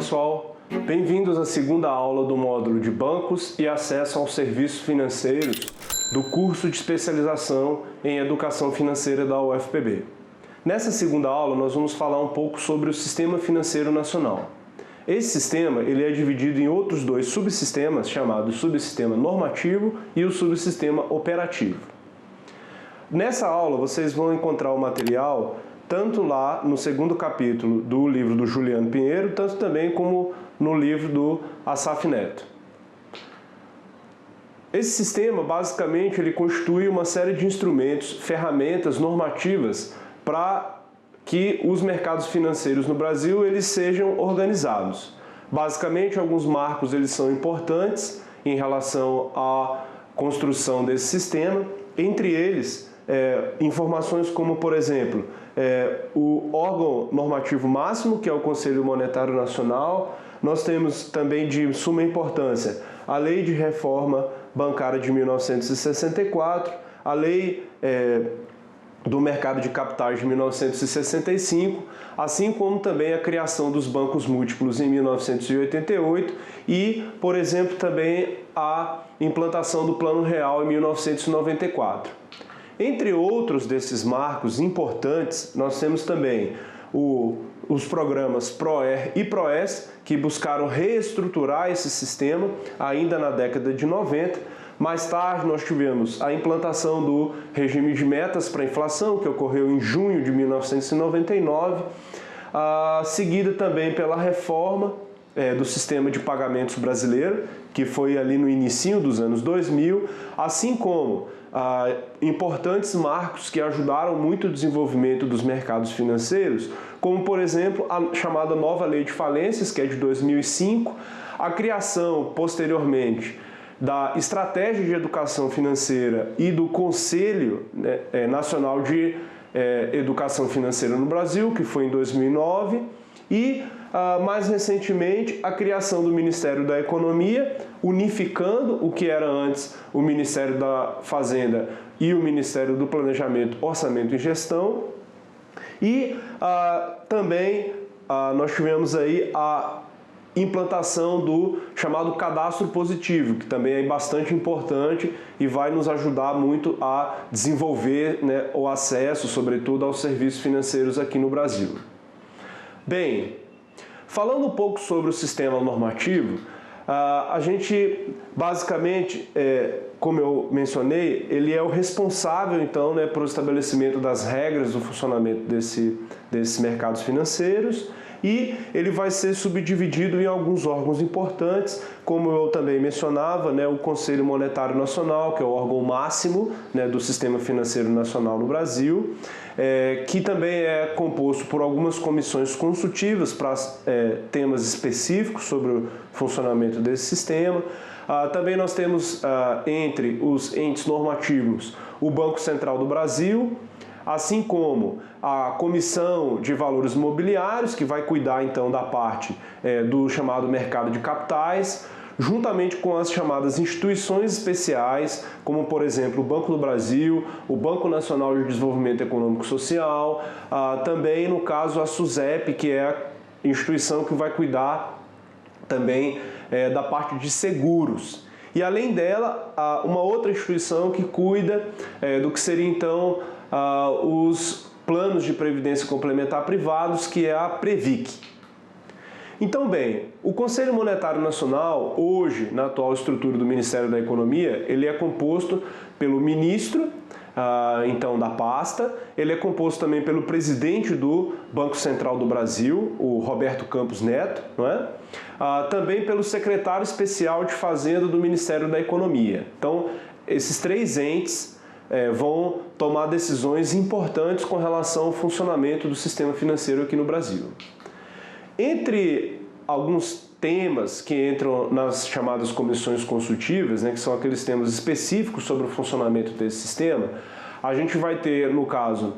pessoal, bem-vindos à segunda aula do módulo de Bancos e Acesso aos Serviços Financeiros do curso de especialização em Educação Financeira da UFPB. Nessa segunda aula nós vamos falar um pouco sobre o Sistema Financeiro Nacional. Esse sistema ele é dividido em outros dois subsistemas chamados subsistema normativo e o subsistema operativo. Nessa aula vocês vão encontrar o material tanto lá no segundo capítulo do livro do Juliano Pinheiro, tanto também como no livro do Assaf Neto. Esse sistema, basicamente, ele constitui uma série de instrumentos, ferramentas normativas para que os mercados financeiros no Brasil eles sejam organizados. Basicamente, alguns marcos eles são importantes em relação à construção desse sistema, entre eles informações como, por exemplo, o órgão normativo máximo, que é o Conselho Monetário Nacional. Nós temos também de suma importância a Lei de Reforma Bancária de 1964, a Lei do Mercado de Capitais de 1965, assim como também a criação dos bancos múltiplos em 1988 e, por exemplo, também a implantação do Plano Real em 1994. Entre outros desses marcos importantes, nós temos também os programas PROER e PROES, que buscaram reestruturar esse sistema ainda na década de 90. Mais tarde nós tivemos a implantação do regime de metas para a inflação, que ocorreu em junho de 1999, seguida também pela reforma do sistema de pagamentos brasileiro, que foi ali no início dos anos 2000, assim como importantes marcos que ajudaram muito o desenvolvimento dos mercados financeiros, como, por exemplo, a chamada Nova Lei de Falências, que é de 2005, a criação, posteriormente, da Estratégia de Educação Financeira e do Conselho Nacional de Educação Financeira no Brasil, que foi em 2009, e, mais recentemente, a criação do Ministério da Economia, unificando o que era antes o Ministério da Fazenda e o Ministério do Planejamento, Orçamento e Gestão. E também nós tivemos aí a implantação do chamado cadastro positivo, que também é bastante importante e vai nos ajudar muito a desenvolver o acesso, sobretudo, aos serviços financeiros aqui no Brasil. Bem, falando um pouco sobre o sistema normativo, a gente basicamente, como eu mencionei, ele é o responsável então pelo estabelecimento das regras do funcionamento desses mercados financeiros, e ele vai ser subdividido em alguns órgãos importantes, como eu também mencionava, o Conselho Monetário Nacional, que é o órgão máximo do Sistema Financeiro Nacional no Brasil, que também é composto por algumas comissões consultivas para temas específicos sobre o funcionamento desse sistema. Também nós temos entre os entes normativos o Banco Central do Brasil, assim como a Comissão de Valores Mobiliários, que vai cuidar então da parte do chamado mercado de capitais, juntamente com as chamadas instituições especiais, como por exemplo o Banco do Brasil, o Banco Nacional de Desenvolvimento Econômico e Social, também no caso a SUSEP, que é a instituição que vai cuidar também da parte de seguros. E além dela, uma outra instituição que cuida do que seria então os planos de previdência complementar privados, que é a Previc. Então, bem, o Conselho Monetário Nacional, hoje, na atual estrutura do Ministério da Economia, ele é composto pelo ministro, então, da pasta, ele é composto também pelo presidente do Banco Central do Brasil, o Roberto Campos Neto, não é? Também pelo secretário especial de Fazenda do Ministério da Economia. Então, esses três entes vão tomar decisões importantes com relação ao funcionamento do sistema financeiro aqui no Brasil. Entre alguns temas que entram nas chamadas comissões consultivas, que são aqueles temas específicos sobre o funcionamento desse sistema, a gente vai ter, no caso,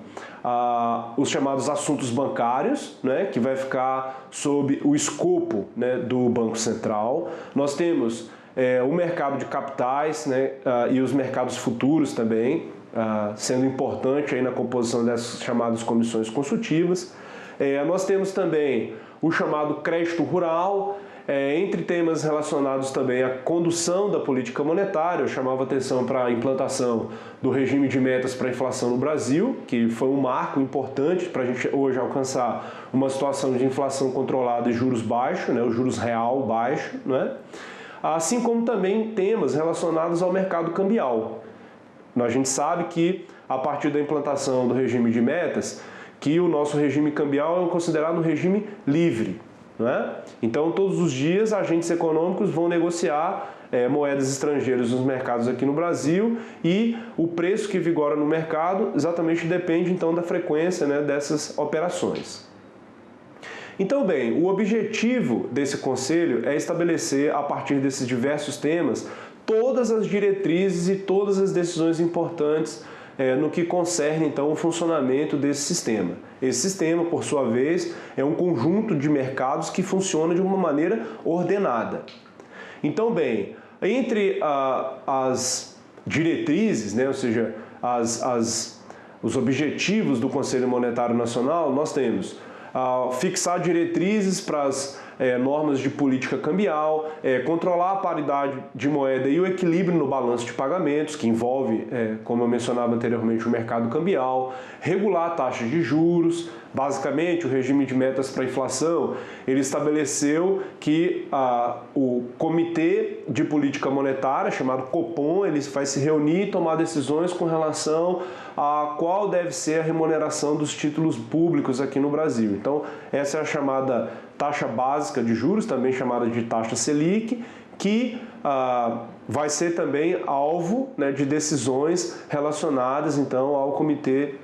os chamados assuntos bancários, que vai ficar sob o escopo do Banco Central. Nós temos o mercado de capitais e os mercados futuros também, sendo importante aí na composição dessas chamadas comissões consultivas. Nós temos também o chamado crédito rural, entre temas relacionados também à condução da política monetária. Eu chamava atenção para a implantação do regime de metas para a inflação no Brasil, que foi um marco importante para a gente hoje alcançar uma situação de inflação controlada e juros baixos, né, o juros real baixo, né? Assim como também temas relacionados ao mercado cambial. A gente sabe que, a partir da implantação do regime de metas, que o nosso regime cambial é considerado um regime livre, não é? Então, todos os dias, agentes econômicos vão negociar moedas estrangeiras nos mercados aqui no Brasil, e o preço que vigora no mercado exatamente depende, então, da frequência, né, dessas operações. Então, bem, o objetivo desse conselho é estabelecer, a partir desses diversos temas, todas as diretrizes e todas as decisões importantes no que concerne, então, o funcionamento desse sistema. Esse sistema, por sua vez, é um conjunto de mercados que funciona de uma maneira ordenada. Então, bem, entre as diretrizes, né, ou seja, os objetivos do Conselho Monetário Nacional, nós temos fixar diretrizes para as normas de política cambial, controlar a paridade de moeda e o equilíbrio no balanço de pagamentos, que envolve, como eu mencionava anteriormente, o mercado cambial, regular a taxa de juros. Basicamente, o regime de metas para a inflação, ele estabeleceu que o Comitê de Política Monetária, chamado Copom, ele vai se reunir e tomar decisões com relação a qual deve ser a remuneração dos títulos públicos aqui no Brasil. Então, essa é a chamada taxa básica de juros, também chamada de taxa Selic, que vai ser também alvo, né, de decisões relacionadas, então, ao Comitê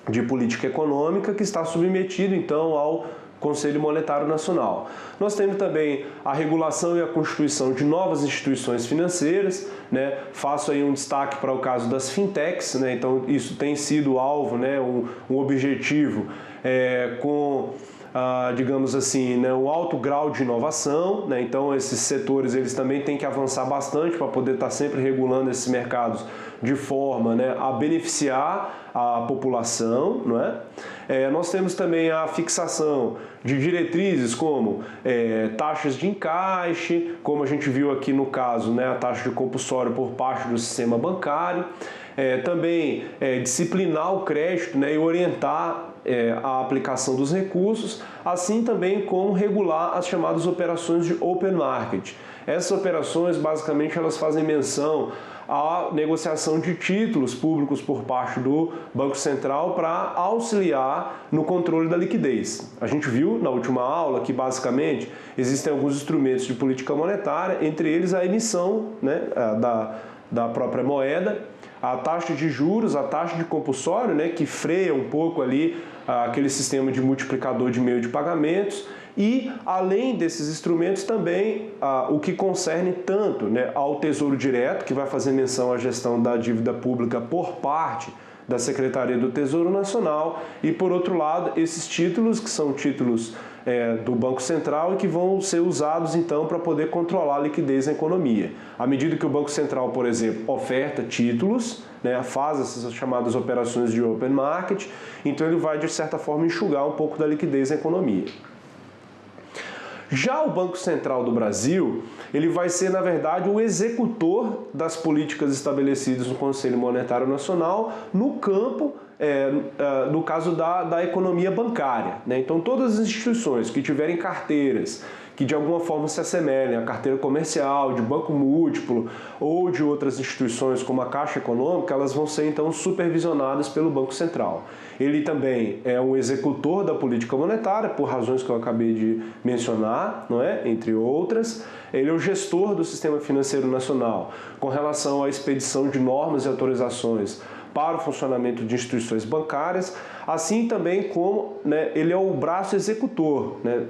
de Política Econômica, que está submetido, então, ao Conselho Monetário Nacional. Nós temos também a regulação e a constituição de novas instituições financeiras, né? Faço aí um destaque para o caso das fintechs, né? Então, isso tem sido alvo, né, um objetivo com digamos assim, né, um alto grau de inovação, né? Então esses setores eles também têm que avançar bastante para poder estar sempre regulando esses mercados de forma, né, a beneficiar a população, não é? Nós temos também a fixação de diretrizes como taxas de encaixe, como a gente viu aqui no caso, né, a taxa de compulsório por parte do sistema bancário. Também disciplinar o crédito, né, e orientar a aplicação dos recursos, assim também como regular as chamadas operações de open market. Essas operações, basicamente, elas fazem menção à negociação de títulos públicos por parte do Banco Central para auxiliar no controle da liquidez. A gente viu na última aula que, basicamente, existem alguns instrumentos de política monetária, entre eles a emissão, né, da própria moeda, a taxa de juros, a taxa de compulsório, né, que freia um pouco ali aquele sistema de multiplicador de meio de pagamentos, e além desses instrumentos também o que concerne tanto, né, ao Tesouro Direto, que vai fazer menção à gestão da dívida pública por parte da Secretaria do Tesouro Nacional, e por outro lado esses títulos que são títulos do Banco Central e que vão ser usados então para poder controlar a liquidez na economia. À medida que o Banco Central, por exemplo, oferta títulos, né, faz essas chamadas operações de open market, então ele vai de certa forma enxugar um pouco da liquidez na economia. Já o Banco Central do Brasil, ele vai ser, na verdade, o executor das políticas estabelecidas no Conselho Monetário Nacional no campo, no caso da economia bancária, né? Então, todas as instituições que tiverem carteiras que de alguma forma se assemelhem à carteira comercial, de banco múltiplo ou de outras instituições como a Caixa Econômica, elas vão ser então supervisionadas pelo Banco Central. Ele também é um executor da política monetária, por razões que eu acabei de mencionar, não é? Entre outras. Ele é o gestor do sistema financeiro nacional com relação à expedição de normas e autorizações para o funcionamento de instituições bancárias, assim também como, né, ele é o braço executor, né,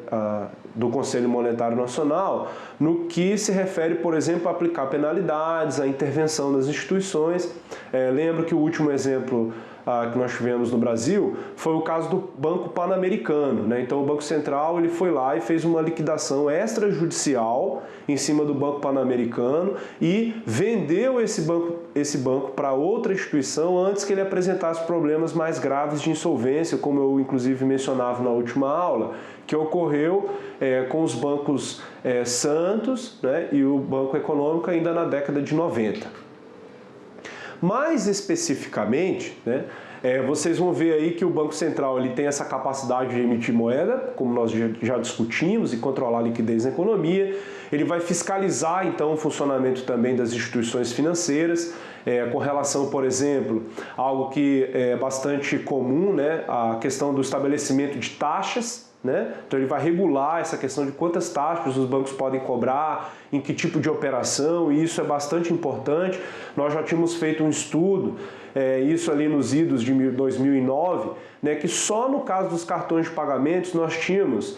do Conselho Monetário Nacional, no que se refere, por exemplo, a aplicar penalidades, a intervenção das instituições. Lembro que o último exemplo que nós tivemos no Brasil foi o caso do Banco Pan-Americano, né? Então o Banco Central ele foi lá e fez uma liquidação extrajudicial em cima do Banco Pan-Americano e vendeu esse banco para outra instituição antes que ele apresentasse problemas mais graves de insolvência, como eu inclusive mencionava na última aula, que ocorreu com os bancos Santos, né, e o Banco Econômico ainda na década de 90. Mais especificamente, né, vocês vão ver aí que o Banco Central ele tem essa capacidade de emitir moeda, como nós já discutimos, e controlar a liquidez na economia. Ele vai fiscalizar, então, o funcionamento também das instituições financeiras, com relação, por exemplo, a algo que é bastante comum, né, a questão do estabelecimento de taxas, né? Então ele vai regular essa questão de quantas taxas os bancos podem cobrar, em que tipo de operação, e isso é bastante importante. Nós já tínhamos feito um estudo, isso ali nos idos de 2009, né, que só no caso dos cartões de pagamentos nós tínhamos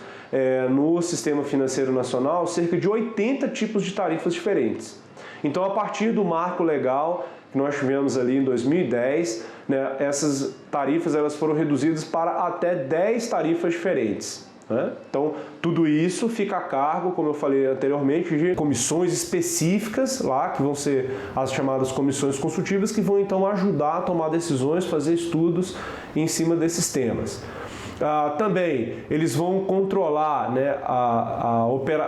no Sistema Financeiro Nacional cerca de 80 tipos de tarifas diferentes. Então, a partir do marco legal que nós tivemos ali em 2010, né, essas tarifas elas foram reduzidas para até 10 tarifas diferentes, né? Então, tudo isso fica a cargo, como eu falei anteriormente, de comissões específicas lá, que vão ser as chamadas comissões consultivas, que vão então ajudar a tomar decisões, fazer estudos em cima desses temas. Também eles vão controlar, né,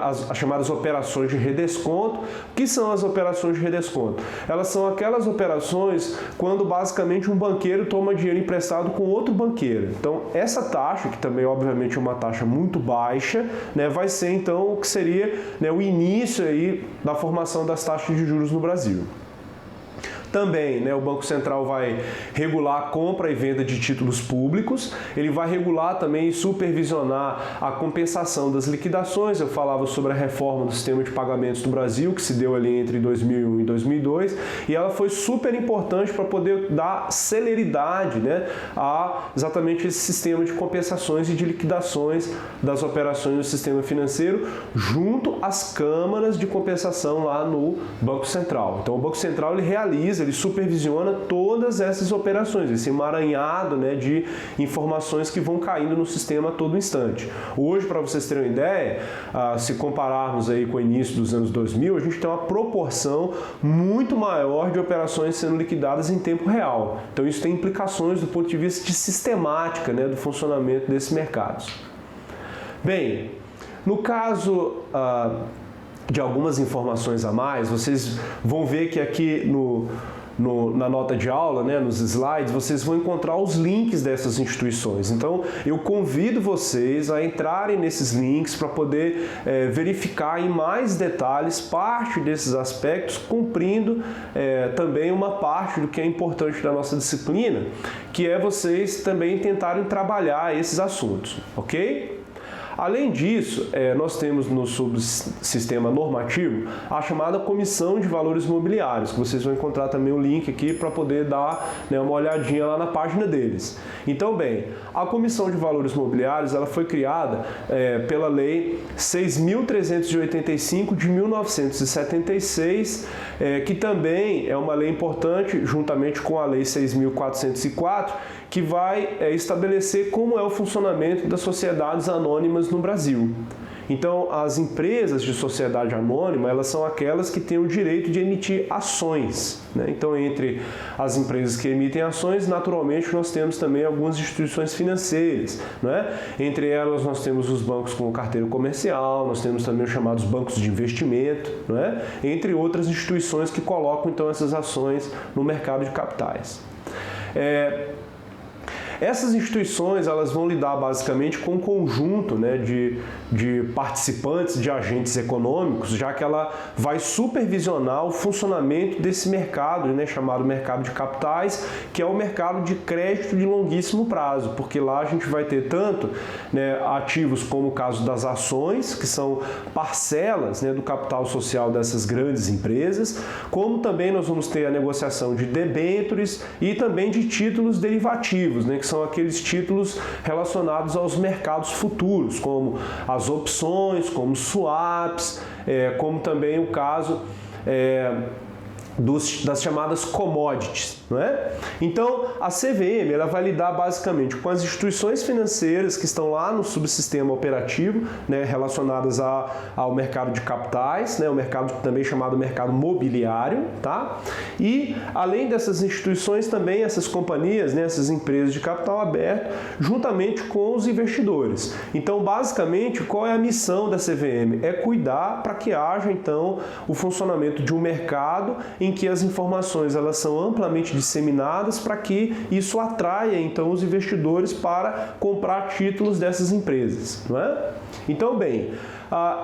as chamadas operações de redesconto. O que são as operações de redesconto? Elas são aquelas operações quando basicamente um banqueiro toma dinheiro emprestado com outro banqueiro. Então essa taxa, que também obviamente é uma taxa muito baixa, né, vai ser então o que seria, né, o início aí da formação das taxas de juros no Brasil. Também, né, o Banco Central vai regular a compra e venda de títulos públicos, ele vai regular também e supervisionar a compensação das liquidações. Eu falava sobre a reforma do sistema de pagamentos do Brasil, que se deu ali entre 2001 e 2002, e ela foi super importante para poder dar celeridade, né, a exatamente esse sistema de compensações e de liquidações das operações do sistema financeiro, junto às câmaras de compensação lá no Banco Central. Então o Banco Central ele realiza, ele supervisiona todas essas operações, esse emaranhado, né, de informações que vão caindo no sistema a todo instante. Hoje, para vocês terem uma ideia, se compararmos aí com o início dos anos 2000, a gente tem uma proporção muito maior de operações sendo liquidadas em tempo real. Então isso tem implicações do ponto de vista de sistemática, né, do funcionamento desses mercados. Bem, no caso de algumas informações a mais, vocês vão ver que aqui na nota de aula, né, nos slides, vocês vão encontrar os links dessas instituições. Então, eu convido vocês a entrarem nesses links para poder verificar em mais detalhes parte desses aspectos, cumprindo também uma parte do que é importante da nossa disciplina, que é vocês também tentarem trabalhar esses assuntos, ok? Além disso, nós temos no subsistema normativo a chamada Comissão de Valores Mobiliários, que vocês vão encontrar também o link aqui para poder dar, né, uma olhadinha lá na página deles. Então, bem, a Comissão de Valores Mobiliários ela foi criada pela Lei 6.385 de 1976, que também é uma lei importante, juntamente com a Lei 6.404, que vai estabelecer como é o funcionamento das sociedades anônimas no Brasil. Então, as empresas de sociedade anônima, elas são aquelas que têm o direito de emitir ações, né? Então, entre as empresas que emitem ações, naturalmente, nós temos também algumas instituições financeiras, né? Entre elas, nós temos os bancos com carteira comercial, nós temos também os chamados bancos de investimento, né? Entre outras instituições que colocam, então, essas ações no mercado de capitais. Essas instituições elas vão lidar basicamente com um conjunto, né, de participantes, de agentes econômicos, já que ela vai supervisionar o funcionamento desse mercado, né, chamado mercado de capitais, que é o mercado de crédito de longuíssimo prazo, porque lá a gente vai ter tanto, né, ativos como o caso das ações, que são parcelas, né, do capital social dessas grandes empresas, como também nós vamos ter a negociação de debêntures e também de títulos derivativos, né, que são aqueles títulos relacionados aos mercados futuros, como as opções, como swaps, como também o caso das chamadas commodities, não é? Então, a CVM ela vai lidar basicamente com as instituições financeiras que estão lá no subsistema operativo, né, relacionadas ao mercado de capitais, né, o mercado também chamado mercado mobiliário, tá? E, além dessas instituições, também essas companhias, né, essas empresas de capital aberto, juntamente com os investidores. Então, basicamente, qual é a missão da CVM? É cuidar para que haja, então, o funcionamento de um mercado em que as informações elas são amplamente disseminadas para que isso atraia então os investidores para comprar títulos dessas empresas, não é? Então, bem,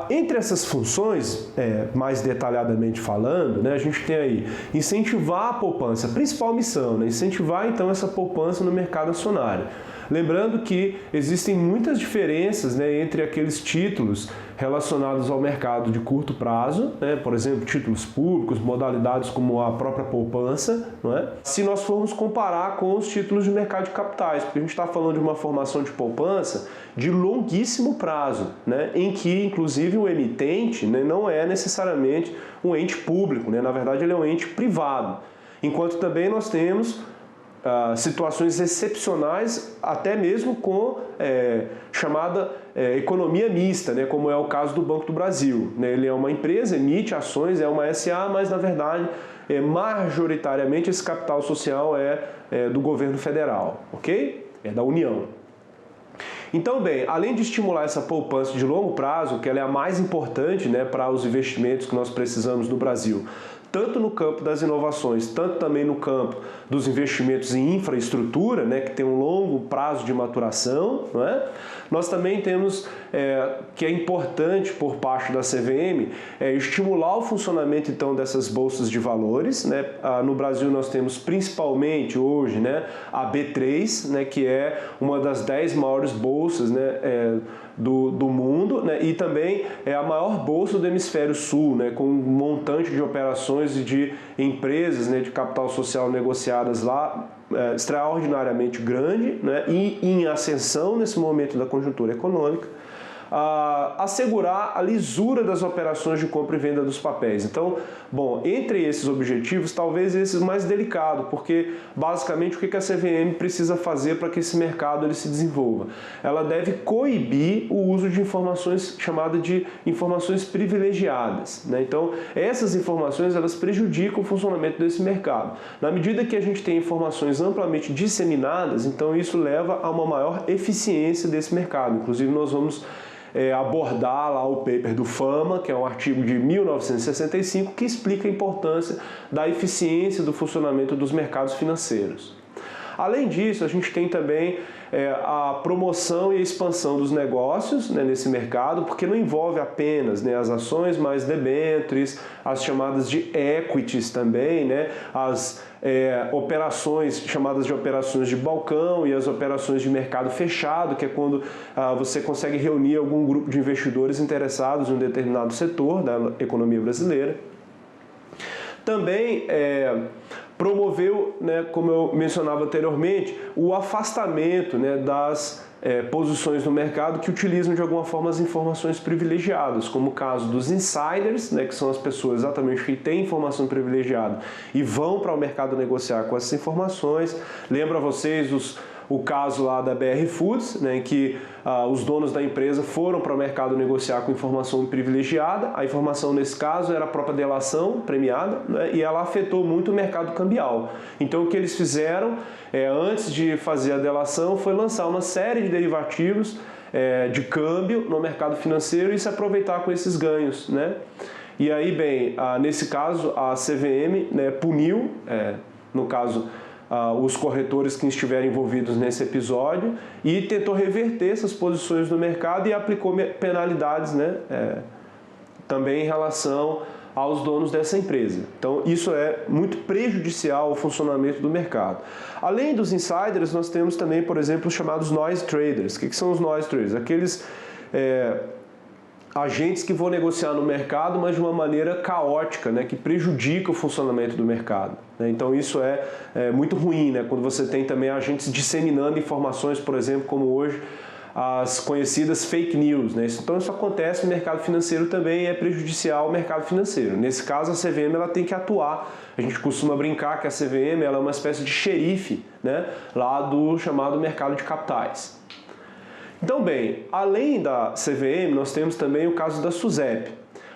entre essas funções, mais detalhadamente falando, né, a gente tem aí incentivar a poupança, principal missão, né, incentivar então essa poupança no mercado acionário. Lembrando que existem muitas diferenças, né, entre aqueles títulos relacionados ao mercado de curto prazo, né, por exemplo, títulos públicos, modalidades como a própria poupança, não é? Se nós formos comparar com os títulos de mercado de capitais, porque a gente está falando de uma formação de poupança de longuíssimo prazo, né, em que, inclusive, o emitente, né, não é necessariamente um ente público, né, na verdade, ele é um ente privado. Enquanto também nós temos situações excepcionais, até mesmo com chamada economia mista, né, como é o caso do Banco do Brasil. Né? Ele é uma empresa, emite ações, é uma SA, mas na verdade, majoritariamente esse capital social é do governo federal, ok? É da União. Então, bem, além de estimular essa poupança de longo prazo, que ela é a mais importante, né, para os investimentos que nós precisamos no Brasil, tanto no campo das inovações, tanto também no campo dos investimentos em infraestrutura, né, que tem um longo prazo de maturação, não é? Nós também temos, que é importante por parte da CVM, estimular o funcionamento então dessas bolsas de valores, né? No Brasil nós temos principalmente hoje, né, a B3, né, que é uma das 10 maiores bolsas, né, do mundo, né, e também é a maior bolsa do hemisfério sul, né, com um montante de operações e de empresas, né, de capital social negociadas lá extraordinariamente grande, né, e em ascensão nesse momento da conjuntura econômica. Assegurar a lisura das operações de compra e venda dos papéis. Então, bom, entre esses objetivos, talvez esses mais delicados, porque basicamente o que a CVM precisa fazer para que esse mercado ele se desenvolva? Ela deve coibir o uso de informações chamadas de informações privilegiadas, né? Então, essas informações elas prejudicam o funcionamento desse mercado. Na medida que a gente tem informações amplamente disseminadas, então isso leva a uma maior eficiência desse mercado. Inclusive, nós vamos abordar lá o paper do Fama, que é um artigo de 1965, que explica a importância da eficiência do funcionamento dos mercados financeiros. Além disso, a gente tem também a promoção e a expansão dos negócios, né, nesse mercado, porque não envolve apenas, né, as ações, mas debêntures, as chamadas de equities também, né, as operações chamadas de operações de balcão e as operações de mercado fechado, que é quando você consegue reunir algum grupo de investidores interessados em um determinado setor da economia brasileira. Também promoveu, né, como eu mencionava anteriormente, o afastamento, né, das posições no mercado que utilizam de alguma forma as informações privilegiadas, como o caso dos insiders, né, que são as pessoas exatamente que têm informação privilegiada e vão para o mercado negociar com essas informações. Lembro a vocês o caso lá da BR Foods, né, em que os donos da empresa foram para o mercado negociar com informação privilegiada. A informação nesse caso era a própria delação premiada, né, e ela afetou muito o mercado cambial. Então o que eles fizeram antes de fazer a delação foi lançar uma série de derivativos de câmbio no mercado financeiro e se aproveitar com esses ganhos, né? E aí, bem, nesse caso a CVM, né, puniu, no caso, os corretores que estiverem envolvidos nesse episódio e tentou reverter essas posições no mercado e aplicou penalidades, né, também em relação aos donos dessa empresa. Então, isso é muito prejudicial ao funcionamento do mercado. Além dos insiders, nós temos também, por exemplo, os chamados noise traders. O que são os noise traders? Aqueles agentes que vão negociar no mercado, mas de uma maneira caótica, né, que prejudica o funcionamento do mercado. Então isso é muito ruim, né, quando você tem também agentes disseminando informações, por exemplo, como hoje as conhecidas fake news, né? Então isso acontece no mercado financeiro também e é prejudicial ao mercado financeiro. Nesse caso, a CVM ela tem que atuar. A gente costuma brincar que a CVM ela é uma espécie de xerife, né, lá do chamado mercado de capitais. Então, bem, além da CVM, nós temos também o caso da SUSEP.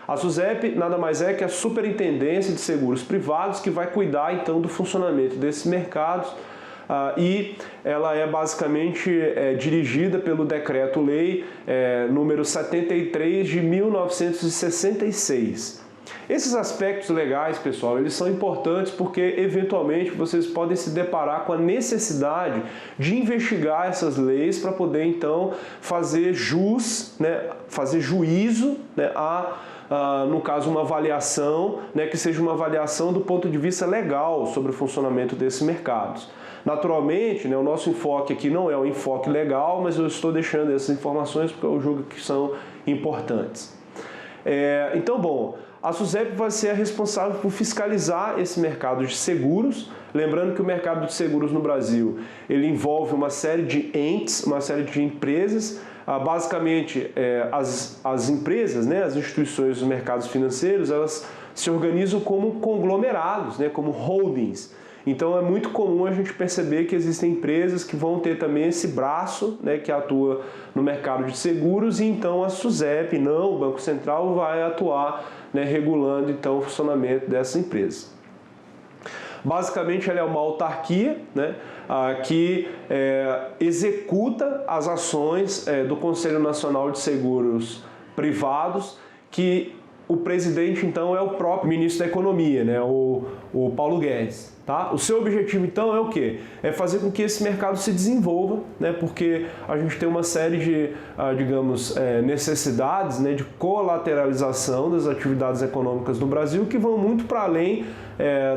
A SUSEP nada mais é que a Superintendência de Seguros Privados, que vai cuidar então do funcionamento desses mercados, e ela é basicamente dirigida pelo Decreto-Lei número 73 de 1966. Esses aspectos legais, pessoal, eles são importantes porque, eventualmente, vocês podem se deparar com a necessidade de investigar essas leis para poder, então, fazer juízo, né, no caso, uma avaliação, né, que seja uma avaliação do ponto de vista legal sobre o funcionamento desses mercados. Naturalmente, né, o nosso enfoque aqui não é um enfoque legal, mas eu estou deixando essas informações porque eu julgo que são importantes. Então, bom, a SUSEP vai ser a responsável por fiscalizar esse mercado de seguros. Lembrando que o mercado de seguros no Brasil, ele envolve uma série de entes, uma série de empresas. Basicamente, as empresas, né, as instituições dos mercados financeiros, elas se organizam como conglomerados, né, como holdings. Então é muito comum a gente perceber que existem empresas que vão ter também esse braço, né, que atua no mercado de seguros, e então a SUSEP, não, o Banco Central, vai atuar, né, regulando então o funcionamento dessas empresas. Basicamente ela é uma autarquia, né, que executa as ações do Conselho Nacional de Seguros Privados, que o presidente então é o próprio ministro da Economia, né, o Paulo Guedes. Tá? O seu objetivo, então, é o quê? É fazer com que esse mercado se desenvolva, né? Porque a gente tem uma série de, digamos, necessidades, né, de colateralização das atividades econômicas do Brasil que vão muito para além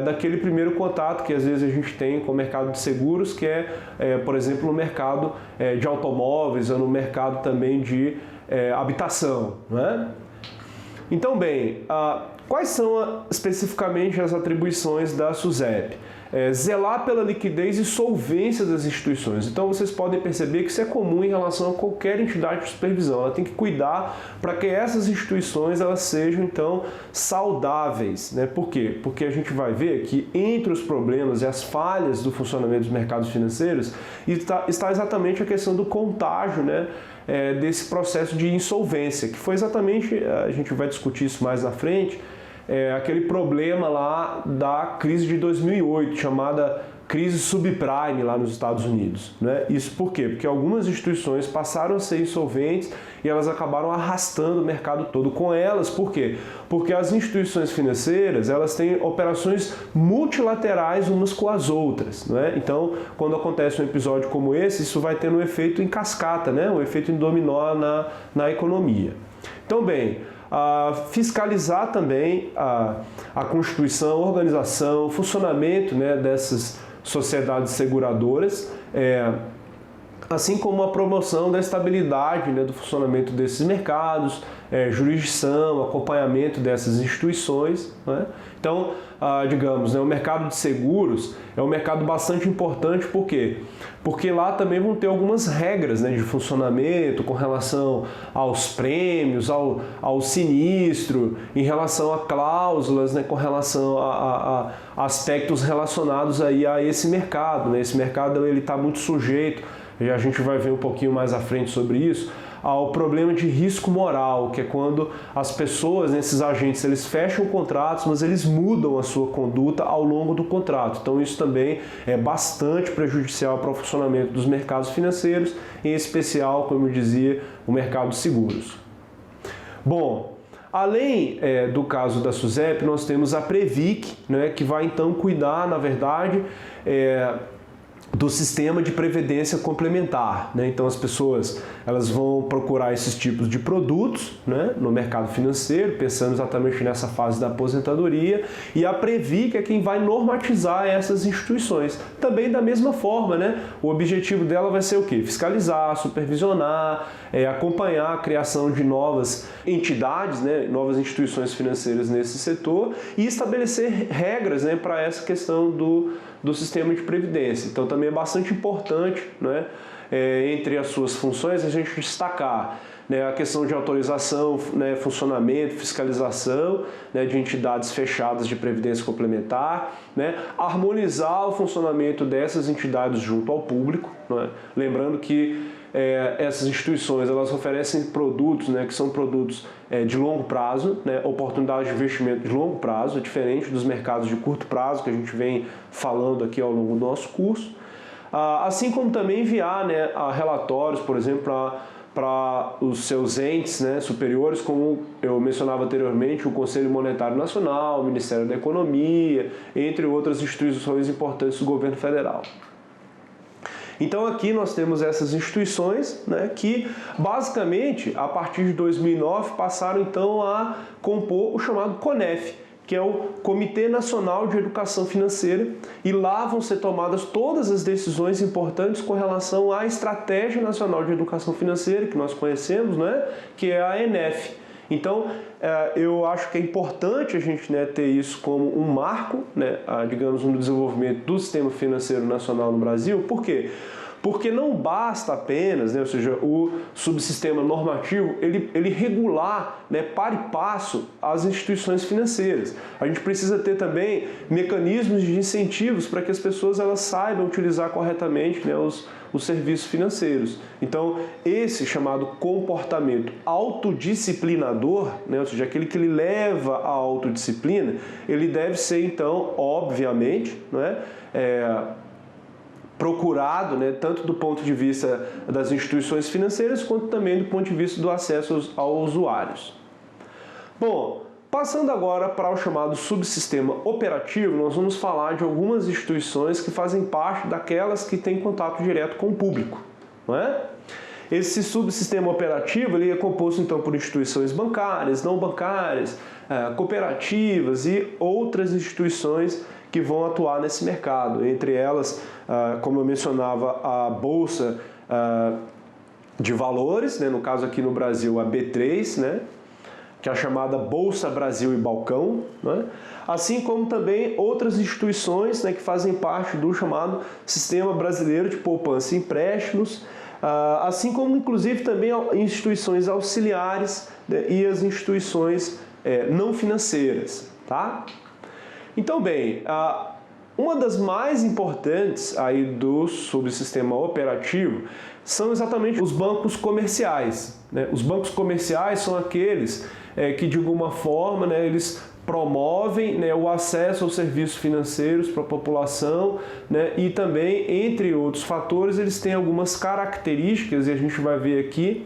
daquele primeiro contato que às vezes a gente tem com o mercado de seguros, que por exemplo, no mercado de automóveis ou no mercado também de habitação, né? Então, bem, quais são especificamente as atribuições da SUSEP? Zelar pela liquidez e solvência das instituições. Então vocês podem perceber que isso é comum em relação a qualquer entidade de supervisão. Ela tem que cuidar para que essas instituições elas sejam então saudáveis, né? Por quê? Porque a gente vai ver que entre os problemas e as falhas do funcionamento dos mercados financeiros está exatamente a questão do contágio, né, desse processo de insolvência, que foi exatamente, a gente vai discutir isso mais na frente, aquele problema lá da crise de 2008, chamada crise subprime lá nos Estados Unidos, né? Isso por quê? Porque algumas instituições passaram a ser insolventes e elas acabaram arrastando o mercado todo com elas. Por quê? Porque as instituições financeiras elas têm operações multilaterais umas com as outras, né? Então, quando acontece um episódio como esse, isso vai tendo um efeito em cascata, né? Um efeito em dominó na economia. Então, bem, fiscalizar também a constituição, organização, funcionamento, né, dessas sociedades seguradoras, assim como a promoção da estabilidade, né, do funcionamento desses mercados, jurisdição, acompanhamento dessas instituições, né? Então, digamos, né, o mercado de seguros é um mercado bastante importante, por quê? Porque lá também vão ter algumas regras, né, de funcionamento com relação aos prêmios, ao sinistro, em relação a cláusulas, né, com relação a aspectos relacionados aí a esse mercado, né? Esse mercado ele está muito sujeito, a gente vai ver um pouquinho mais à frente sobre isso, ao problema de risco moral, que é quando as pessoas, esses agentes, eles fecham contratos, mas eles mudam a sua conduta ao longo do contrato. Então isso também é bastante prejudicial para o funcionamento dos mercados financeiros, em especial, como eu dizia, o mercado de seguros. Bom, além do caso da SUSEP, nós temos a Previc, né, que vai então cuidar, na verdade, do sistema de previdência complementar, né? Então as pessoas elas vão procurar esses tipos de produtos, né, no mercado financeiro, pensando exatamente nessa fase da aposentadoria, e a Previc é quem vai normatizar essas instituições. Também da mesma forma, né, o objetivo dela vai ser o quê? Fiscalizar, supervisionar, acompanhar a criação de novas entidades, né, novas instituições financeiras nesse setor e estabelecer regras, né, para essa questão do sistema de previdência. Então também é bastante importante, né, entre as suas funções, a gente destacar, né, a questão de autorização, né, funcionamento, fiscalização, né, de entidades fechadas de previdência complementar, né, harmonizar o funcionamento dessas entidades junto ao público, né, lembrando que essas instituições elas oferecem produtos, né, que são produtos de longo prazo, né, oportunidades de investimento de longo prazo, é diferente dos mercados de curto prazo que a gente vem falando aqui ao longo do nosso curso, assim como também enviar, né, relatórios, por exemplo, para os seus entes, né, superiores, como eu mencionava anteriormente, o Conselho Monetário Nacional, o Ministério da Economia, entre outras instituições importantes do governo federal. Então aqui nós temos essas instituições, né, que basicamente a partir de 2009 passaram então a compor o chamado CONEF, que é o Comitê Nacional de Educação Financeira, e lá vão ser tomadas todas as decisões importantes com relação à Estratégia Nacional de Educação Financeira, que nós conhecemos, né, que é a ENEF. Então, eu acho que é importante a gente, né, ter isso como um marco, né, digamos, no desenvolvimento do sistema financeiro nacional no Brasil. Por quê? Porque não basta apenas, né, ou seja, o subsistema normativo, ele regular, né, para e passo as instituições financeiras. A gente precisa ter também mecanismos de incentivos para que as pessoas elas saibam utilizar corretamente, né, os serviços financeiros. Então, esse chamado comportamento autodisciplinador, né, ou seja, aquele que ele leva à autodisciplina, ele deve ser, então, obviamente, né, procurado, né, tanto do ponto de vista das instituições financeiras, quanto também do ponto de vista do acesso aos usuários. Bom, passando agora para o chamado subsistema operativo, nós vamos falar de algumas instituições que fazem parte daquelas que têm contato direto com o público, não é? Esse subsistema operativo ele é composto então por instituições bancárias, não bancárias, cooperativas e outras instituições que vão atuar nesse mercado. Entre elas, como eu mencionava, a Bolsa de Valores, né, no caso aqui no Brasil a B3, né, que é a chamada Bolsa Brasil e Balcão, né, assim como também outras instituições, né, que fazem parte do chamado Sistema Brasileiro de Poupança e Empréstimos, assim como inclusive também instituições auxiliares, né, e as instituições não financeiras, tá? Então, bem, uma das mais importantes aí do subsistema operativo são exatamente os bancos comerciais, né? Os bancos comerciais são aqueles que, de alguma forma, né, eles promovem, né, o acesso aos serviços financeiros para a população, né, e também, entre outros fatores, eles têm algumas características, e a gente vai ver aqui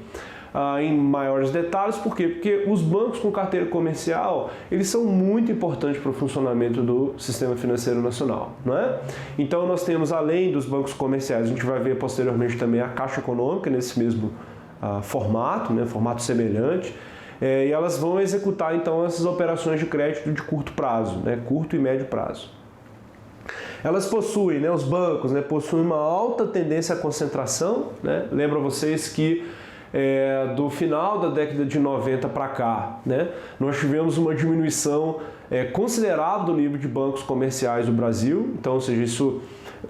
em maiores detalhes. Por quê? Porque os bancos com carteira comercial, eles são muito importantes para o funcionamento do sistema financeiro nacional, não é? Então nós temos, além dos bancos comerciais, a gente vai ver posteriormente também a Caixa Econômica nesse mesmo formato, né, formato semelhante, e elas vão executar então essas operações de crédito de curto prazo, né, curto e médio prazo. Elas possuem, né, os bancos, né, possuem uma alta tendência à concentração, né? Lembro a vocês que do final da década de 90 para cá, né, nós tivemos uma diminuição considerável do nível de bancos comerciais do Brasil. Então, ou seja, isso,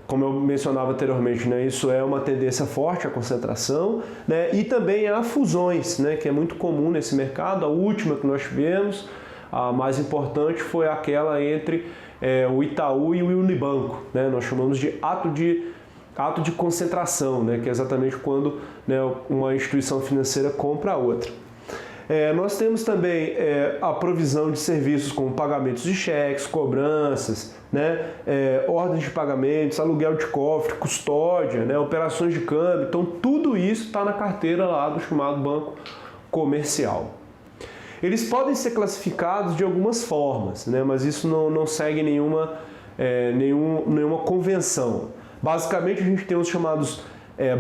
como eu mencionava anteriormente, né, isso é uma tendência forte à concentração, né, e também a fusões, né, que é muito comum nesse mercado. A última que nós tivemos, a mais importante, foi aquela entre o Itaú e o Unibanco, né, nós chamamos de ato de concentração, né, que é exatamente quando, né, uma instituição financeira compra a outra. Nós temos também a provisão de serviços como pagamentos de cheques, cobranças, né, ordens de pagamentos, aluguel de cofre, custódia, né, operações de câmbio. Então tudo isso está na carteira lá do chamado banco comercial. Eles podem ser classificados de algumas formas, né, mas isso não segue nenhuma convenção. Basicamente, a gente tem os chamados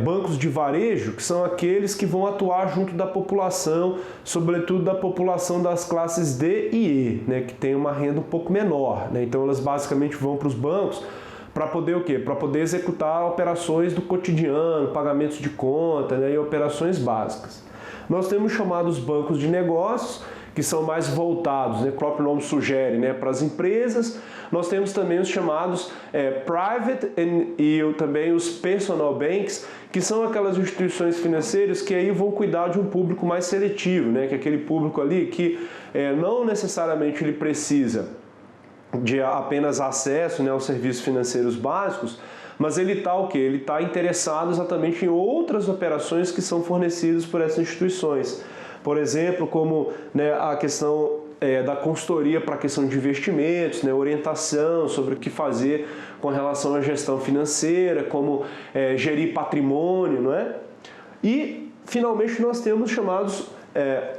bancos de varejo, que são aqueles que vão atuar junto da população, sobretudo da população das classes D e E, né, que tem uma renda um pouco menor, né? Então, elas basicamente vão para os bancos para poder o quê? Para poder executar operações do cotidiano, pagamentos de conta, né, e operações básicas. Nós temos chamados bancos de negócios, que são mais voltados, né, o próprio nome sugere, né, para as empresas. Nós temos também os chamados private e também os personal banks, que são aquelas instituições financeiras que aí vão cuidar de um público mais seletivo, né, que é aquele público ali que não necessariamente ele precisa de apenas acesso, né, aos serviços financeiros básicos, mas ele está o quê? Ele está interessado exatamente em outras operações que são fornecidas por essas instituições. Por exemplo, como, né, a questão da consultoria para a questão de investimentos, né, orientação sobre o que fazer com relação à gestão financeira, como gerir patrimônio, não é? E, finalmente, nós temos os chamados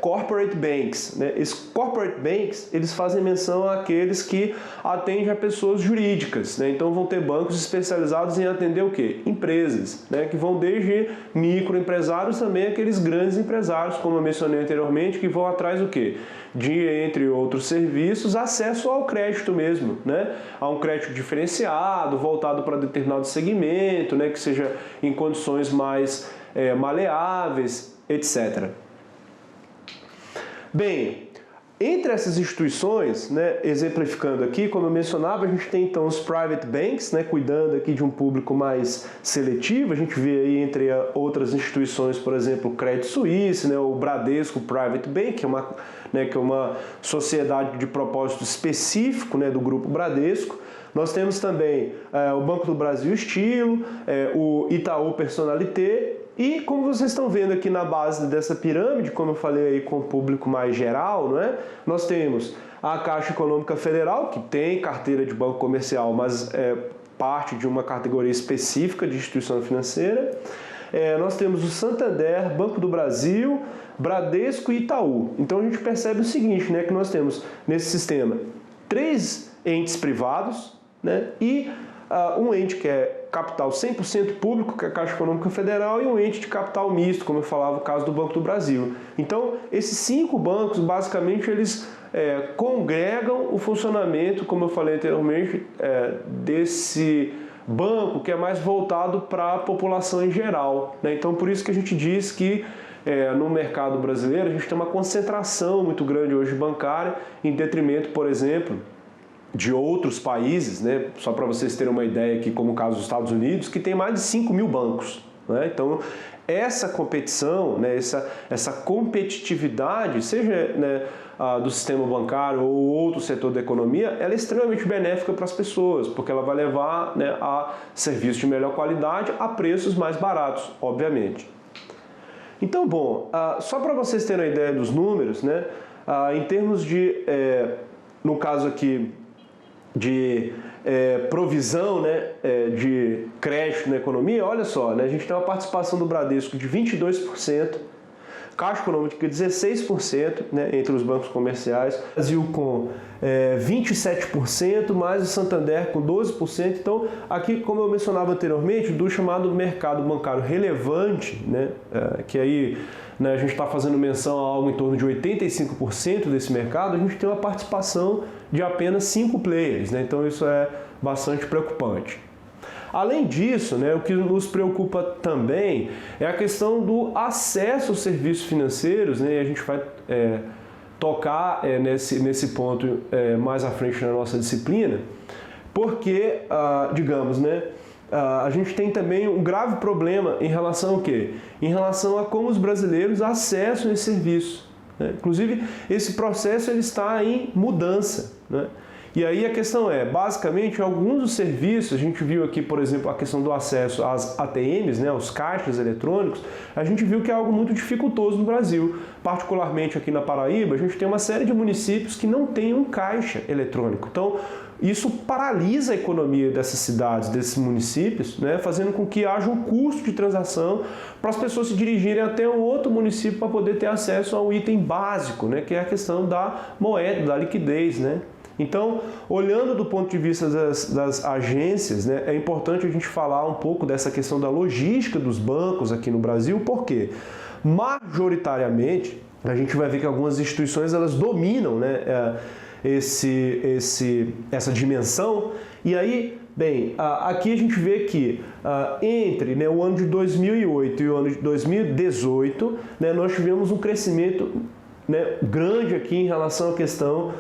corporate banks, né? Esses corporate banks, eles fazem menção àqueles que atendem a pessoas jurídicas, né? Então vão ter bancos especializados em atender o quê? Empresas, né? Que vão desde microempresários também aqueles grandes empresários, como eu mencionei anteriormente, que vão atrás do quê? De, entre outros serviços, acesso ao crédito mesmo, né? A um crédito diferenciado, voltado para determinado segmento, né? Que seja em condições mais maleáveis, etc. Bem, entre essas instituições, né, exemplificando aqui, como eu mencionava, a gente tem então os private banks, né, cuidando aqui de um público mais seletivo. A gente vê aí entre outras instituições, por exemplo, o Credit Suisse, né, o Bradesco Private Bank, que é uma sociedade de propósito específico, né, do grupo Bradesco. Nós temos também o Banco do Brasil Estilo, o Itaú Personalité. E como vocês estão vendo aqui na base dessa pirâmide, como eu falei aí com o público mais geral, não é? Nós temos a Caixa Econômica Federal, que tem carteira de banco comercial, mas é parte de uma categoria específica de instituição financeira. Nós temos o Santander, Banco do Brasil, Bradesco e Itaú. Então a gente percebe o seguinte, né, que nós temos nesse sistema 3 entes privados, né, e um ente que é capital 100% público, que é a Caixa Econômica Federal, e um ente de capital misto, como eu falava, o caso do Banco do Brasil. Então, esses 5 bancos, basicamente, eles congregam o funcionamento, como eu falei anteriormente, desse banco que é mais voltado para a população em geral, né? Então, por isso que a gente diz que no mercado brasileiro a gente tem uma concentração muito grande hoje bancária, em detrimento, por exemplo, de outros países, né? Só para vocês terem uma ideia aqui, como o caso dos Estados Unidos, que tem mais de 5 mil bancos, né? Então, essa competição, né, essa competitividade, seja, né, do sistema bancário ou outro setor da economia, ela é extremamente benéfica para as pessoas, porque ela vai levar, né, a serviços de melhor qualidade a preços mais baratos, obviamente. Então, bom, só para vocês terem uma ideia dos números, né, em termos de, no caso aqui, de provisão, né, de crédito na economia, olha só, né, a gente tem uma participação do Bradesco de 22%, Caixa Econômica 16%, né, entre os bancos comerciais, Brasil com 27%, mais o Santander com 12%. Então, aqui, como eu mencionava anteriormente, do chamado mercado bancário relevante, né, que aí, né, a gente está fazendo menção a algo em torno de 85% desse mercado, a gente tem uma participação de apenas 5 players, né? Então isso é bastante preocupante. Além disso, né, o que nos preocupa também é a questão do acesso aos serviços financeiros, né? E a gente vai tocar nesse ponto mais à frente na nossa disciplina, porque, digamos, né, a gente tem também um grave problema em relação ao quê? Em relação a como os brasileiros acessam esse serviço, né? Inclusive, esse processo ele está em mudança, né? E aí a questão basicamente, alguns dos serviços, a gente viu aqui, por exemplo, a questão do acesso às ATMs, né, aos caixas eletrônicos, a gente viu que é algo muito dificultoso no Brasil. Particularmente aqui na Paraíba, a gente tem uma série de municípios que não tem um caixa eletrônico. Então, isso paralisa a economia dessas cidades, desses municípios, né, fazendo com que haja um custo de transação para as pessoas se dirigirem até um outro município para poder ter acesso ao item básico, né, que é a questão da moeda, da liquidez, né? Então, olhando do ponto de vista das agências, né, é importante a gente falar um pouco dessa questão da logística dos bancos aqui no Brasil, porque majoritariamente a gente vai ver que algumas instituições elas dominam, né, essa dimensão. E aí, bem, aqui a gente vê que entre, né, o ano de 2008 e o ano de 2018, né, nós tivemos um crescimento né, grande aqui em relação à questão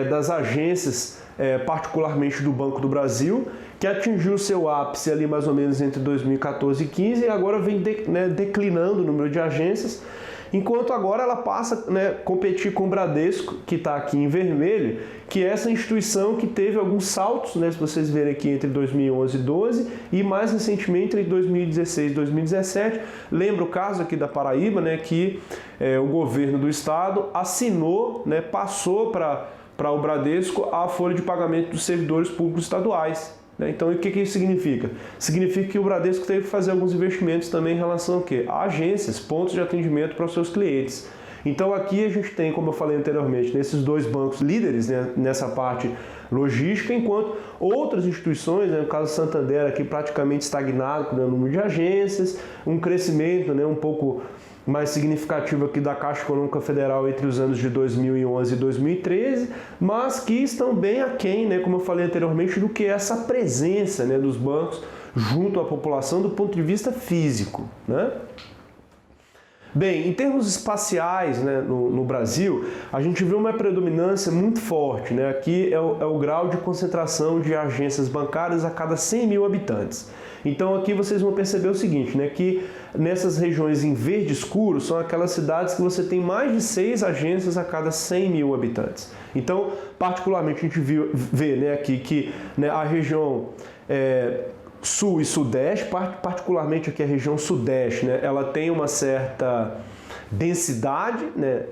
das agências, particularmente do Banco do Brasil, que atingiu seu ápice ali mais ou menos entre 2014 e 2015 e agora vem declinando o número de agências, enquanto agora ela passa a competir com o Bradesco, que está aqui em vermelho, que é essa instituição que teve alguns saltos, né, se vocês verem aqui, entre 2011 e 2012 e mais recentemente entre 2016 e 2017. Lembra o caso aqui da Paraíba, né, que o governo do estado assinou, né, passou para o Bradesco a folha de pagamento dos servidores públicos estaduais. Então, o que isso significa? Significa que o Bradesco teve que fazer alguns investimentos também em relação ao quê? A agências, pontos de atendimento para os seus clientes. Então, aqui a gente tem, como eu falei anteriormente, nesses dois bancos líderes, né, nessa parte logística, enquanto outras instituições, né, no caso Santander, aqui praticamente estagnado no número de agências, um crescimento, né, um pouco mais significativo aqui da Caixa Econômica Federal entre os anos de 2011 e 2013, mas que estão bem aquém, né, como eu falei anteriormente, do que essa presença, né, dos bancos junto à população do ponto de vista físico, né? Bem, em termos espaciais, né, no Brasil, a gente vê uma predominância muito forte, né? Aqui é o grau de concentração de agências bancárias a cada 100 mil habitantes. Então aqui vocês vão perceber o seguinte, né, que nessas regiões em verde escuro são aquelas cidades que você tem mais de 6 agências a cada 100 mil habitantes. Então, particularmente, a gente vê, né, aqui que, né, a região sul e sudeste, particularmente aqui a região sudeste, né, ela tem uma certa densidade, né,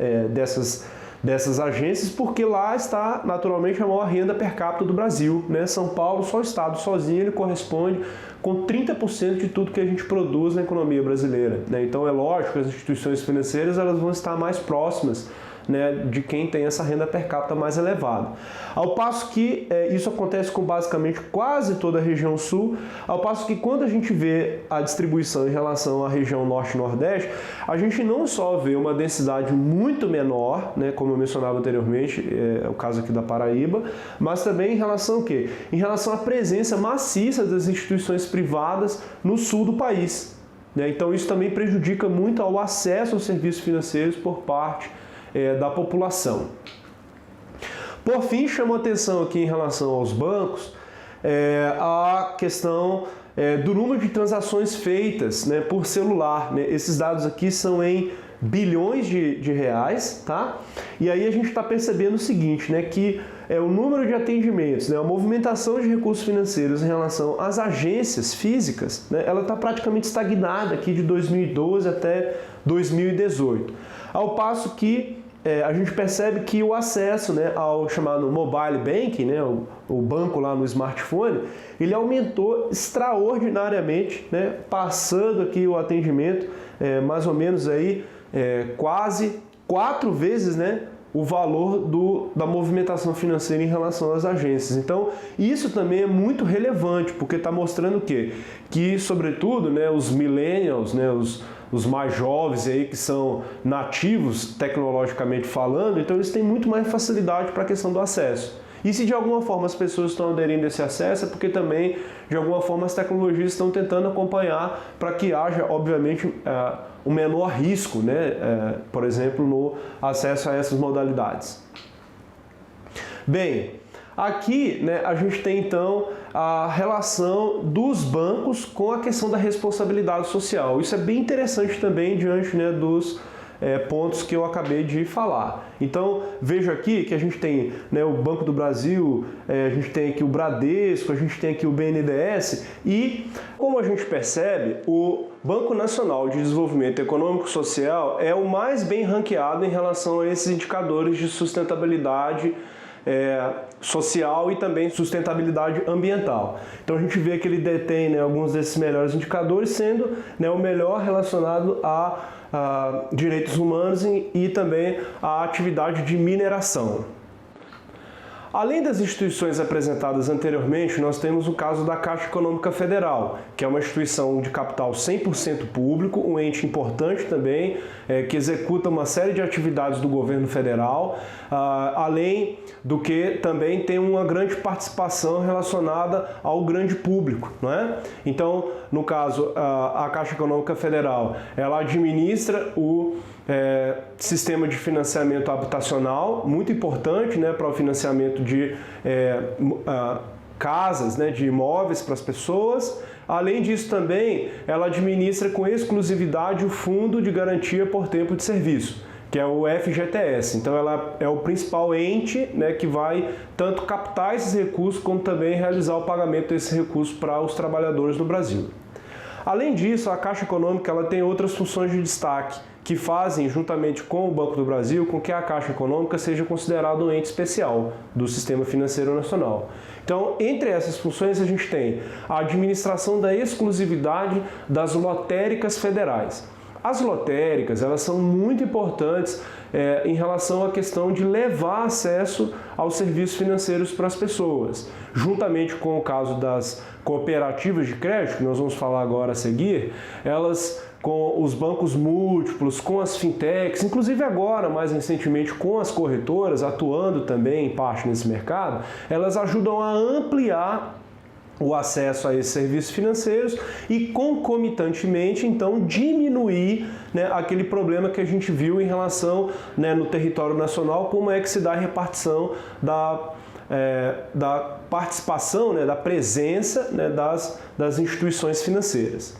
dessas agências, porque lá está naturalmente a maior renda per capita do Brasil, né? São Paulo, só o estado sozinho, ele corresponde com 30% de tudo que a gente produz na economia brasileira, né? Então é lógico que as instituições financeiras elas vão estar mais próximas, né, de quem tem essa renda per capita mais elevada. Ao passo que isso acontece com basicamente quase toda a região sul, ao passo que quando a gente vê a distribuição em relação à região norte e nordeste, a gente não só vê uma densidade muito menor, né, como eu mencionava anteriormente, é o caso aqui da Paraíba, mas também em relação ao quê? Em relação à presença maciça das instituições privadas no sul do país, né? Então isso também prejudica muito ao acesso aos serviços financeiros por parte da população. Por fim, chama atenção aqui em relação aos bancos a questão do número de transações feitas, né, por celular, né? Esses dados aqui são em bilhões de reais, tá? E aí a gente está percebendo o seguinte, né, que o número de atendimentos, né, a movimentação de recursos financeiros em relação às agências físicas, né, ela está praticamente estagnada aqui de 2012 até 2018. Ao passo que a gente percebe que o acesso, né, ao chamado mobile banking, né, o banco lá no smartphone, ele aumentou extraordinariamente, né, passando aqui o atendimento mais ou menos aí quase 4 vezes, né, o valor da movimentação financeira em relação às agências. Então, isso também é muito relevante, porque está mostrando o quê? Que, sobretudo, né, os millennials, né, os mais jovens aí que são nativos tecnologicamente falando, então eles têm muito mais facilidade para a questão do acesso. E se de alguma forma as pessoas estão aderindo a esse acesso, é porque também, de alguma forma, as tecnologias estão tentando acompanhar para que haja, obviamente, um menor risco, né, por exemplo, no acesso a essas modalidades. Bem, aqui, né, a gente tem então a relação dos bancos com a questão da responsabilidade social. Isso é bem interessante também diante, né, dos pontos que eu acabei de falar. Então, vejo aqui que a gente tem, né, o Banco do Brasil, a gente tem aqui o Bradesco, a gente tem aqui o BNDES e, como a gente percebe, o Banco Nacional de Desenvolvimento Econômico e Social é o mais bem ranqueado em relação a esses indicadores de sustentabilidade social e também sustentabilidade ambiental. Então a gente vê que ele detém, né, alguns desses melhores indicadores, sendo, né, o melhor relacionado a direitos humanos e também a atividade de mineração. Além das instituições apresentadas anteriormente, nós temos o caso da Caixa Econômica Federal, que é uma instituição de capital 100% público, um ente importante também, que executa uma série de atividades do governo federal, além do que também tem uma grande participação relacionada ao grande público, não é? Então, no caso, a Caixa Econômica Federal, ela administra o sistema de financiamento habitacional, muito importante, né, para o financiamento de casas, né, de imóveis para as pessoas. Além disso também, ela administra com exclusividade o Fundo de Garantia por Tempo de Serviço, que é o FGTS. Então ela é o principal ente, né, que vai tanto captar esses recursos como também realizar o pagamento desses recursos para os trabalhadores no Brasil. Além disso, a Caixa Econômica ela tem outras funções de destaque que fazem, juntamente com o Banco do Brasil, com que a Caixa Econômica seja considerada um ente especial do Sistema Financeiro Nacional. Então, entre essas funções, a gente tem a administração da exclusividade das lotéricas federais. As lotéricas, elas são muito importantes em relação à questão de levar acesso aos serviços financeiros para as pessoas. Juntamente com o caso das cooperativas de crédito, que nós vamos falar agora a seguir, elas, com os bancos múltiplos, com as fintechs, inclusive agora, mais recentemente, com as corretoras, atuando também em parte nesse mercado, elas ajudam a ampliar o acesso a esses serviços financeiros e, concomitantemente, então, diminuir, né, aquele problema que a gente viu em relação, né, no território nacional, como é que se dá a repartição da participação, né, da presença, né, das instituições financeiras.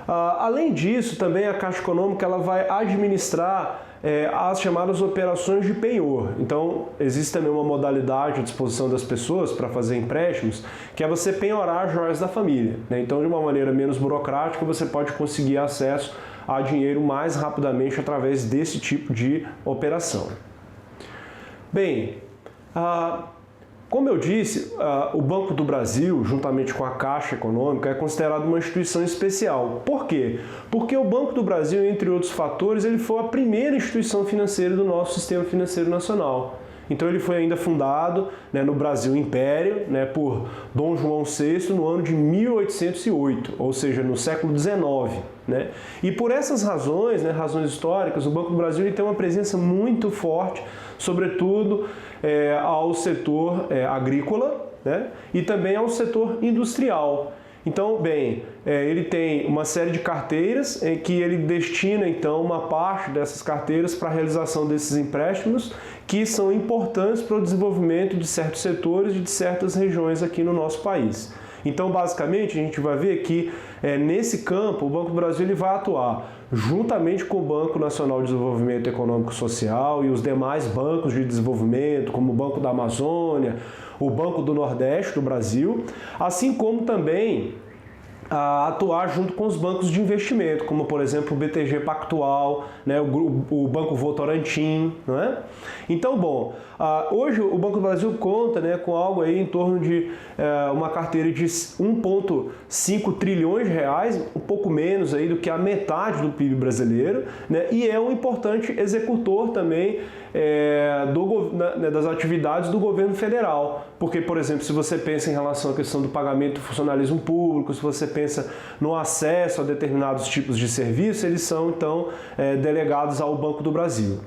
Além disso, também a Caixa Econômica ela vai administrar as chamadas operações de penhor. Então, existe também uma modalidade à disposição das pessoas para fazer empréstimos, que é você penhorar joias da família, né? Então, de uma maneira menos burocrática, você pode conseguir acesso a dinheiro mais rapidamente através desse tipo de operação. Bem, como eu disse, o Banco do Brasil, juntamente com a Caixa Econômica, é considerado uma instituição especial. Por quê? Porque o Banco do Brasil, entre outros fatores, ele foi a primeira instituição financeira do nosso sistema financeiro nacional. Então ele foi ainda fundado, né, no Brasil Império, né, por Dom João VI no ano de 1808, ou seja, no século XIX. Né? E por essas razões, né, razões históricas, o Banco do Brasil ele tem uma presença muito forte, sobretudo ao setor agrícola, né, e também ao setor industrial. Então, bem, ele tem uma série de carteiras em que ele destina, então, uma parte dessas carteiras para a realização desses empréstimos que são importantes para o desenvolvimento de certos setores e de certas regiões aqui no nosso país. Então, basicamente, a gente vai ver que nesse campo o Banco do Brasil ele vai atuar juntamente com o Banco Nacional de Desenvolvimento Econômico e Social e os demais bancos de desenvolvimento, como o Banco da Amazônia, o Banco do Nordeste do Brasil, assim como também atuar junto com os bancos de investimento, como por exemplo o BTG Pactual, né, o Banco Votorantim, não é? Então, bom, hoje o Banco do Brasil conta, né, com algo aí em torno de uma carteira de 1,5 trilhões de reais, um pouco menos aí do que a metade do PIB brasileiro, né, e é um importante executor também das atividades do governo federal. Porque, por exemplo, se você pensa em relação à questão do pagamento do funcionalismo público, se você pensa no acesso a determinados tipos de serviços, eles são, então, delegados ao Banco do Brasil.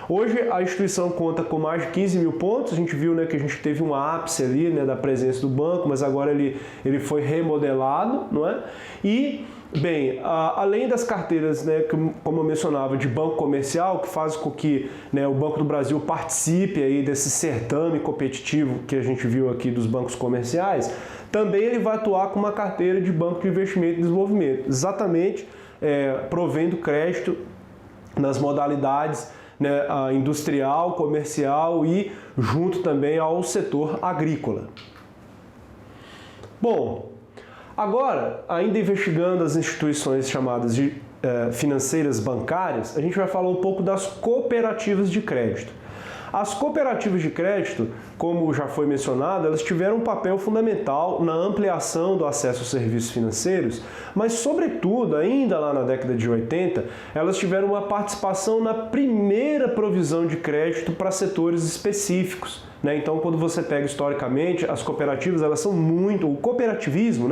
Hoje a instituição conta com mais de 15 mil pontos, a gente viu, né, que a gente teve um ápice ali, né, da presença do banco, mas agora ele foi remodelado, não é? E, bem, além das carteiras, né, como eu mencionava, de banco comercial, que faz com que, né, o Banco do Brasil participe aí desse certame competitivo que a gente viu aqui dos bancos comerciais, também ele vai atuar com uma carteira de banco de investimento e desenvolvimento, exatamente provendo crédito nas modalidades, né, industrial, comercial e junto também ao setor agrícola. Bom, agora, ainda investigando as instituições chamadas de financeiras bancárias, a gente vai falar um pouco das cooperativas de crédito. As cooperativas de crédito, como já foi mencionado, elas tiveram um papel fundamental na ampliação do acesso aos serviços financeiros, mas, sobretudo, ainda lá na década de 80, elas tiveram uma participação na primeira provisão de crédito para setores específicos. Então, quando você pega historicamente, as cooperativas, elas são muito... O cooperativismo,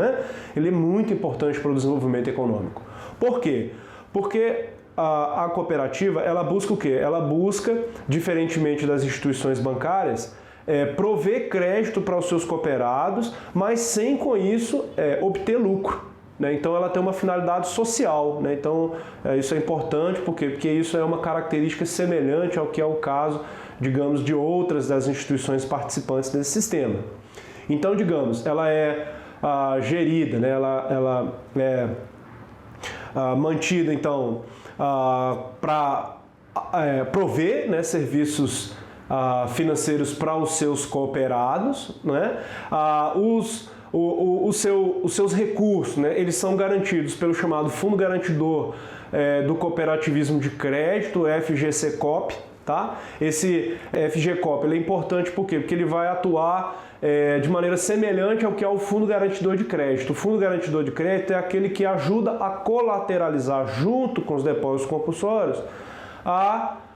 ele é muito importante para o desenvolvimento econômico. Por quê? Porque a cooperativa, ela busca o quê? Ela busca, diferentemente das instituições bancárias, prover crédito para os seus cooperados, mas sem, com isso, obter lucro. Então, ela tem uma finalidade social. Então, isso é importante, porque isso é uma característica semelhante ao que é o caso, digamos, de outras das instituições participantes desse sistema. Então, digamos, ela é gerida, ela é mantida, então, para prover serviços financeiros para os seus cooperados, os seus recursos, eles são garantidos pelo chamado Fundo Garantidor do Cooperativismo de Crédito, FGCCOP. Tá? Esse FGCOP ele é importante por quê? Porque ele vai atuar de maneira semelhante ao que é o Fundo Garantidor de Crédito. O Fundo Garantidor de Crédito é aquele que ajuda a colateralizar, junto com os depósitos compulsórios,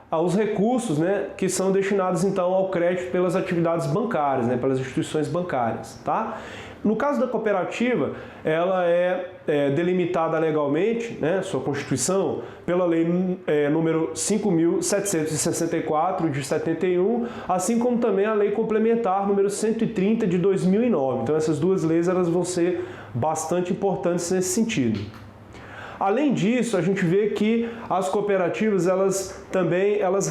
aos recursos que são destinados então ao crédito pelas atividades bancárias, pelas instituições bancárias. Tá? No caso da cooperativa, ela é delimitada legalmente, sua constituição, pela lei número 5.764 de 71, assim como também a lei complementar número 130 de 2009. Então essas duas leis elas vão ser bastante importantes nesse sentido. Além disso, a gente vê que as cooperativas elas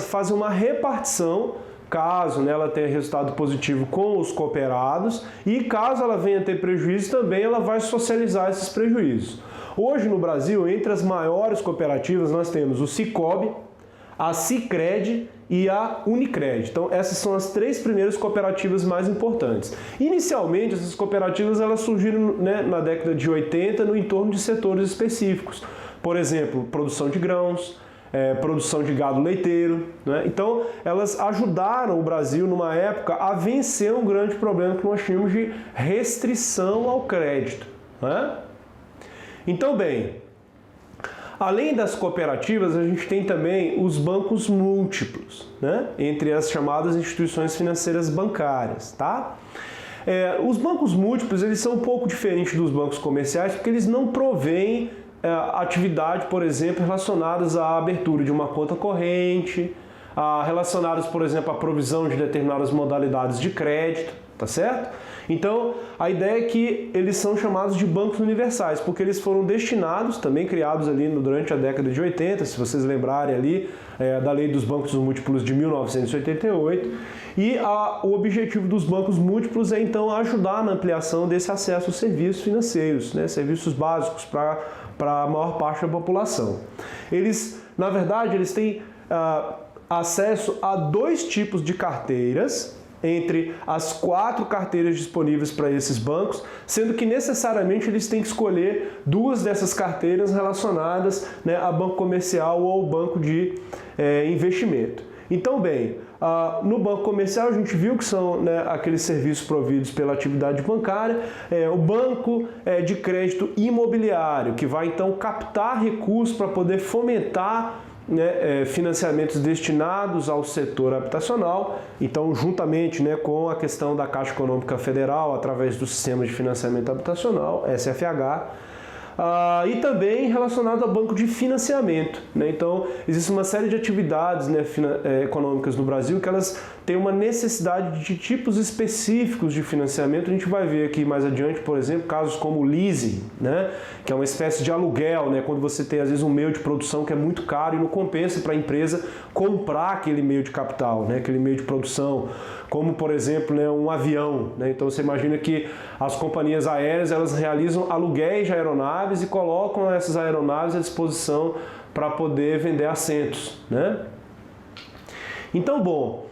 fazem uma repartição caso ela tenha resultado positivo com os cooperados e caso ela venha ter prejuízo também ela vai socializar esses prejuízos. Hoje no Brasil, entre as maiores cooperativas nós temos o Cicobi, a Sicredi e a Unicred. Então essas são as três primeiras cooperativas mais importantes. Inicialmente essas cooperativas elas surgiram na década de 80 no entorno de setores específicos. Por exemplo, produção de grãos, produção de gado leiteiro. Então, elas ajudaram o Brasil, numa época, a vencer um grande problema que nós tínhamos de restrição ao crédito. Então, bem, além das cooperativas, a gente tem também os bancos múltiplos, entre as chamadas instituições financeiras bancárias. Tá? Os bancos múltiplos eles são um pouco diferentes dos bancos comerciais porque eles não provêm atividade, por exemplo, relacionadas à abertura de uma conta corrente, relacionadas, por exemplo, à provisão de determinadas modalidades de crédito, tá certo? Então, a ideia é que eles são chamados de bancos universais, porque eles foram destinados, também criados ali durante a década de 80, se vocês lembrarem ali, da Lei dos Bancos Múltiplos de 1988, e o objetivo dos bancos múltiplos é, então, ajudar na ampliação desse acesso aos serviços financeiros, serviços básicos para a maior parte da população. Eles, na verdade, eles têm acesso a dois tipos de carteiras, entre as 4 carteiras disponíveis para esses bancos, sendo que necessariamente eles têm que escolher 2 dessas carteiras relacionadas a banco comercial ou banco de investimento. Então, bem, no banco comercial a gente viu que são aqueles serviços providos pela atividade bancária, o banco de crédito imobiliário, que vai então captar recursos para poder fomentar financiamentos destinados ao setor habitacional, então juntamente com a questão da Caixa Econômica Federal, através do Sistema de Financiamento Habitacional, SFH, e também relacionado ao banco de financiamento. Então, existe uma série de atividades econômicas no Brasil que elas têm uma necessidade de tipos específicos de financiamento. A gente vai ver aqui mais adiante, por exemplo, casos como o leasing, que é uma espécie de aluguel, quando você tem às vezes um meio de produção que é muito caro e não compensa para a empresa comprar aquele meio de capital, aquele meio de produção, como por exemplo um avião. Então você imagina que as companhias aéreas elas realizam aluguéis de aeronaves e colocam essas aeronaves à disposição para poder vender assentos. Então, bom,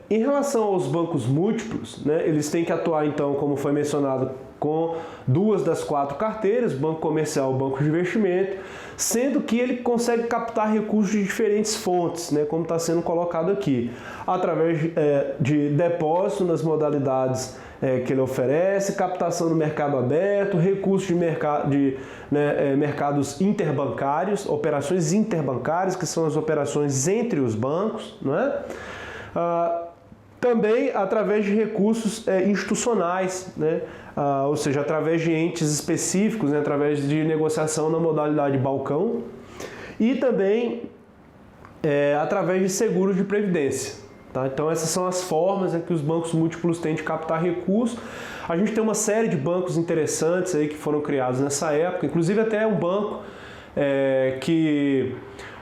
Em relação aos bancos múltiplos, né, eles têm que atuar, então, como foi mencionado, com 2 das 4 carteiras, banco comercial, banco de investimento, sendo que ele consegue captar recursos de diferentes fontes, né, como está sendo colocado aqui, através de depósito nas modalidades que ele oferece, captação no mercado aberto, recursos de mercados interbancários, operações interbancárias, que são as operações entre os bancos, não é? Também através de recursos institucionais, né? Ou seja, através de entes específicos, né? Através de negociação na modalidade balcão e também através de seguros de previdência. Tá? Então essas são as formas que os bancos múltiplos têm de captar recursos. A gente tem uma série de bancos interessantes aí que foram criados nessa época, inclusive até um banco que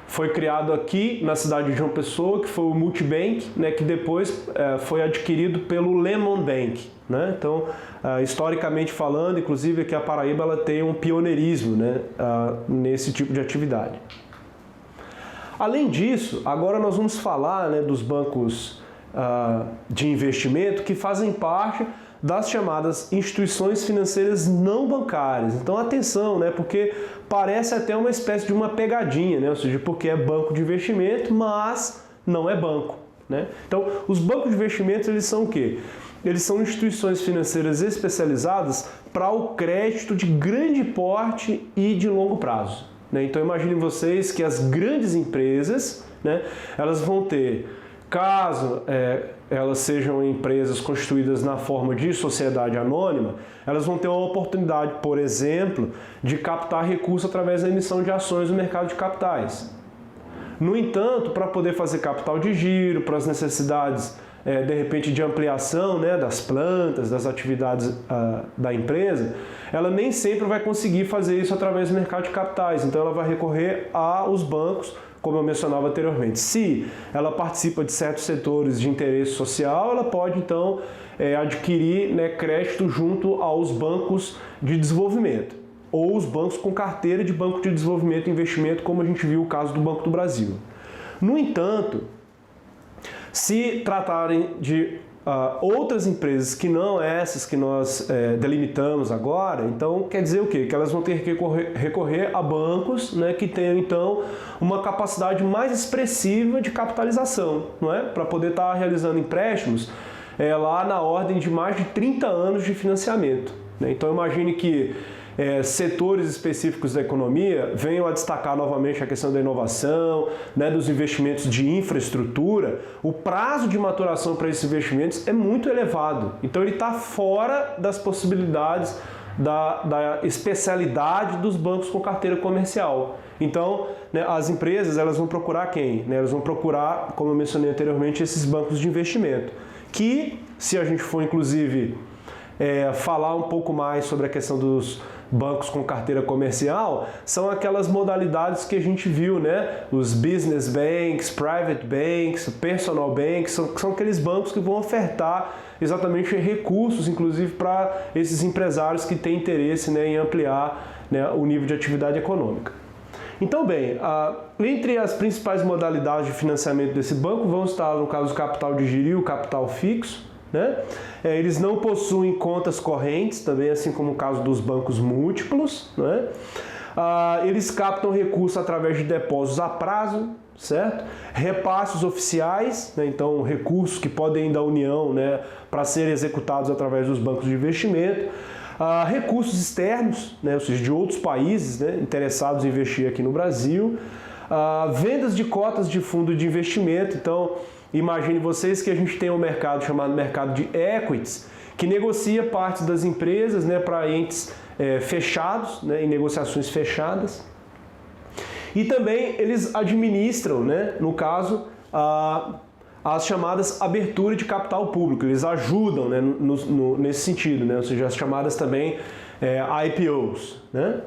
foi criado aqui na cidade de João Pessoa, que foi o Multibank, né, que depois foi adquirido pelo Lehman Bank. Né? Então, historicamente falando, inclusive aqui a Paraíba ela tem um pioneirismo, né, nesse tipo de atividade. Além disso, agora nós vamos falar, né, dos bancos de investimento que fazem parte das chamadas instituições financeiras não bancárias. Então atenção, né, porque parece até uma espécie de uma pegadinha, né, ou seja, porque é banco de investimento, mas não é banco. Né? Então os bancos de investimentos eles são o quê? Eles são instituições financeiras especializadas para o crédito de grande porte e de longo prazo. Então imaginem vocês que as grandes empresas, né, elas vão ter, caso elas sejam empresas constituídas na forma de sociedade anônima, elas vão ter uma oportunidade, por exemplo, de captar recursos através da emissão de ações no mercado de capitais. No entanto, para poder fazer capital de giro, para as necessidades de repente de ampliação, né, das plantas, das atividades da empresa, ela nem sempre vai conseguir fazer isso através do mercado de capitais, então ela vai recorrer aos bancos, como eu mencionava anteriormente. Se ela participa de certos setores de interesse social, ela pode então adquirir, né, crédito junto aos bancos de desenvolvimento, ou os bancos com carteira de banco de desenvolvimento e investimento, como a gente viu o caso do Banco do Brasil. No entanto, se tratarem de outras empresas que não essas que nós delimitamos agora, então quer dizer o quê? Que elas vão ter que recorrer a bancos, né, que tenham então uma capacidade mais expressiva de capitalização, não é? Para poder estar realizando empréstimos lá na ordem de mais de 30 anos de financiamento. Né? Então imagine que setores específicos da economia venham a destacar novamente a questão da inovação, né, dos investimentos de infraestrutura. O prazo de maturação para esses investimentos é muito elevado, então ele está fora das possibilidades da especialidade dos bancos com carteira comercial. Então, né, as empresas elas vão procurar quem? Né, elas vão procurar, como eu mencionei anteriormente, esses bancos de investimento, que, se a gente for inclusive falar um pouco mais sobre a questão dos bancos com carteira comercial, são aquelas modalidades que a gente viu, né? Os business banks, private banks, personal banks, são aqueles bancos que vão ofertar exatamente recursos, inclusive para esses empresários que têm interesse, né, em ampliar, né, o nível de atividade econômica. Então, bem, entre as principais modalidades de financiamento desse banco vão estar, no caso, o capital de giro e o capital fixo. Né? Eles não possuem contas correntes, também assim como o caso dos bancos múltiplos. Né? Eles captam recursos através de depósitos a prazo, certo? Repasses oficiais, né? Então recursos que podem ir da União, né, para serem executados através dos bancos de investimento. Recursos externos, né, ou seja, de outros países, né, interessados em investir aqui no Brasil. Vendas de cotas de fundo de investimento. Então, imagine vocês que a gente tem um mercado chamado mercado de equities, que negocia partes das empresas, né, para entes fechados, né, em negociações fechadas. E também eles administram, né, no caso, as chamadas abertura de capital público. Eles ajudam, né, nesse sentido, né, ou seja, as chamadas também IPOs. Né?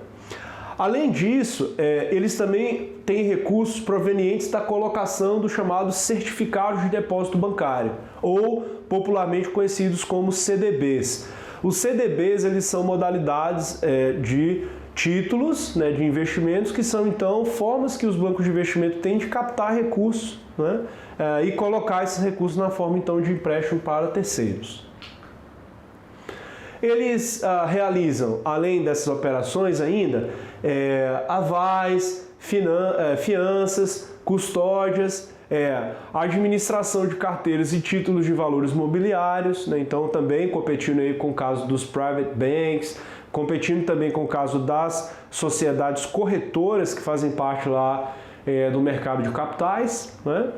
Além disso, eles também têm recursos provenientes da colocação do chamado certificado de depósito bancário, ou popularmente conhecidos como CDBs. Os CDBs eles são modalidades de títulos, né, de investimentos, que são então formas que os bancos de investimento têm de captar recursos, né, e colocar esses recursos na forma então de empréstimo para terceiros. Eles realizam, além dessas operações ainda, avais, fianças, custódias, administração de carteiras e títulos de valores mobiliários, né? Então também competindo aí com o caso dos private banks, competindo também com o caso das sociedades corretoras que fazem parte lá do mercado de capitais, né?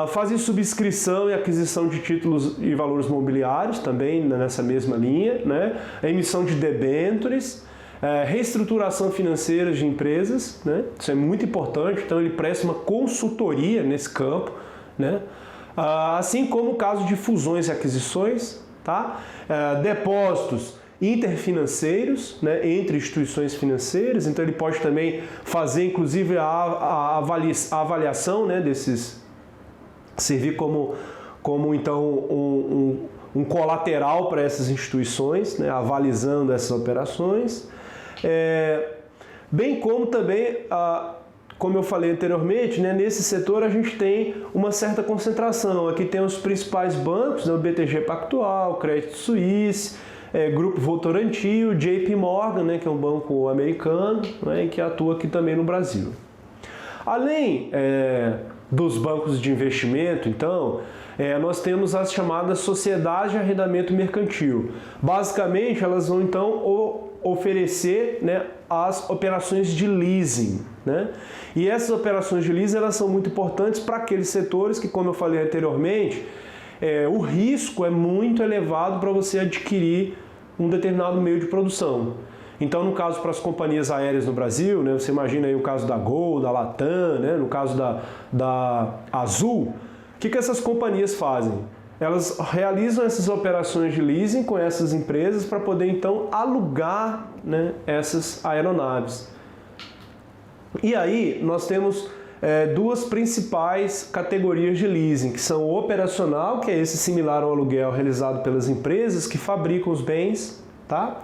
Fazem subscrição e aquisição de títulos e valores mobiliários também nessa mesma linha, né? A emissão de debêntures, reestruturação financeira de empresas, né? Isso é muito importante, então ele presta uma consultoria nesse campo, né? Assim como o caso de fusões e aquisições, tá? Depósitos interfinanceiros, né, entre instituições financeiras, então ele pode também fazer inclusive a avaliação, né, desses, servir como então um colateral para essas instituições, né, avalizando essas operações, bem como também, como eu falei anteriormente, né, nesse setor a gente tem uma certa concentração. Aqui tem os principais bancos, né, o BTG Pactual, Credit Suisse, Grupo Votorantim, o JP Morgan, né, que é um banco americano, né, que atua aqui também no Brasil. Além dos bancos de investimento, então, nós temos as chamadas sociedades de arrendamento mercantil. Basicamente, elas vão então oferecer, né, as operações de leasing, né? E essas operações de leasing elas são muito importantes para aqueles setores que, como eu falei anteriormente, o risco é muito elevado para você adquirir um determinado meio de produção. Então, no caso para as companhias aéreas no Brasil, né, você imagina aí o caso da Gol, da Latam, né, no caso da Azul, o que essas companhias fazem? Elas realizam essas operações de leasing com essas empresas para poder então alugar, né, essas aeronaves. E aí nós temos duas principais categorias de leasing, que são o operacional, que é esse similar ao aluguel realizado pelas empresas que fabricam os bens, tá?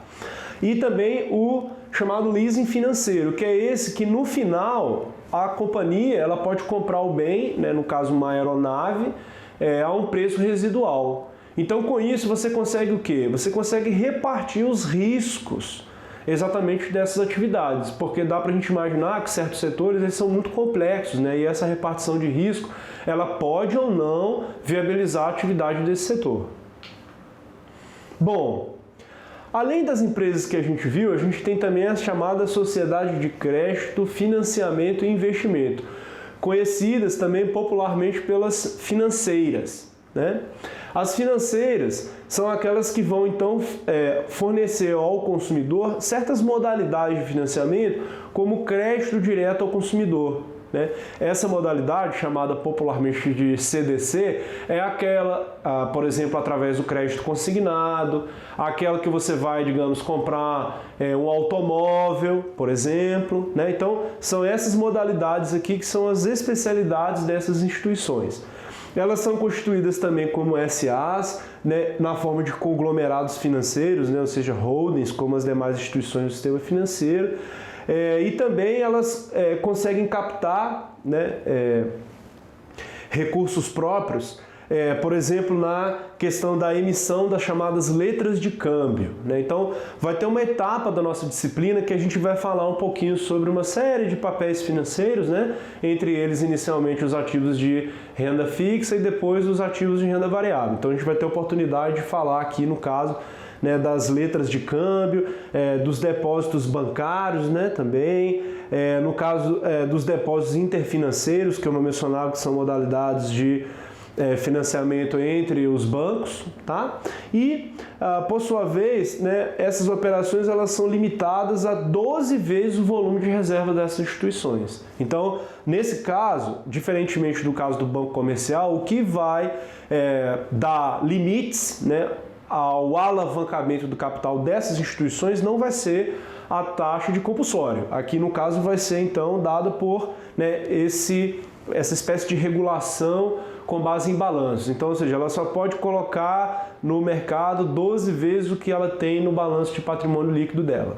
E também o chamado leasing financeiro, que é esse que no final a companhia ela pode comprar o bem, né, no caso uma aeronave, a um preço residual. Então com isso você consegue o quê? Você consegue repartir os riscos exatamente dessas atividades, porque dá para a gente imaginar que certos setores eles são muito complexos, né? E essa repartição de risco ela pode ou não viabilizar a atividade desse setor. Bom, além das empresas que a gente viu, a gente tem também as chamadas sociedades de crédito, financiamento e investimento, conhecidas também popularmente pelas financeiras, né? As financeiras são aquelas que vão então fornecer ao consumidor certas modalidades de financiamento, como crédito direto ao consumidor, né? Essa modalidade, chamada popularmente de CDC, é aquela, por exemplo, através do crédito consignado, aquela que você vai, digamos, comprar um automóvel, por exemplo, né? Então, são essas modalidades aqui que são as especialidades dessas instituições. Elas são constituídas também como SAs, né, na forma de conglomerados financeiros, né, ou seja, holdings, como as demais instituições do sistema financeiro, e também elas conseguem captar, né, recursos próprios, por exemplo, na questão da emissão das chamadas letras de câmbio, né? Então, vai ter uma etapa da nossa disciplina que a gente vai falar um pouquinho sobre uma série de papéis financeiros, né? Entre eles, inicialmente, os ativos de renda fixa e depois os ativos de renda variável. Então, a gente vai ter a oportunidade de falar aqui, no caso, né, das letras de câmbio, dos depósitos bancários, né, também, no caso dos depósitos interfinanceiros, que eu mencionava que são modalidades de financiamento entre os bancos, tá? E, por sua vez, né, essas operações elas são limitadas a 12 vezes o volume de reserva dessas instituições. Então, nesse caso, diferentemente do caso do banco comercial, o que vai dar limites, né, ao alavancamento do capital dessas instituições não vai ser a taxa de compulsório. Aqui, no caso, vai ser, então, dada por, né, essa espécie de regulação com base em balanços. Então, ou seja, ela só pode colocar no mercado 12 vezes o que ela tem no balanço de patrimônio líquido dela.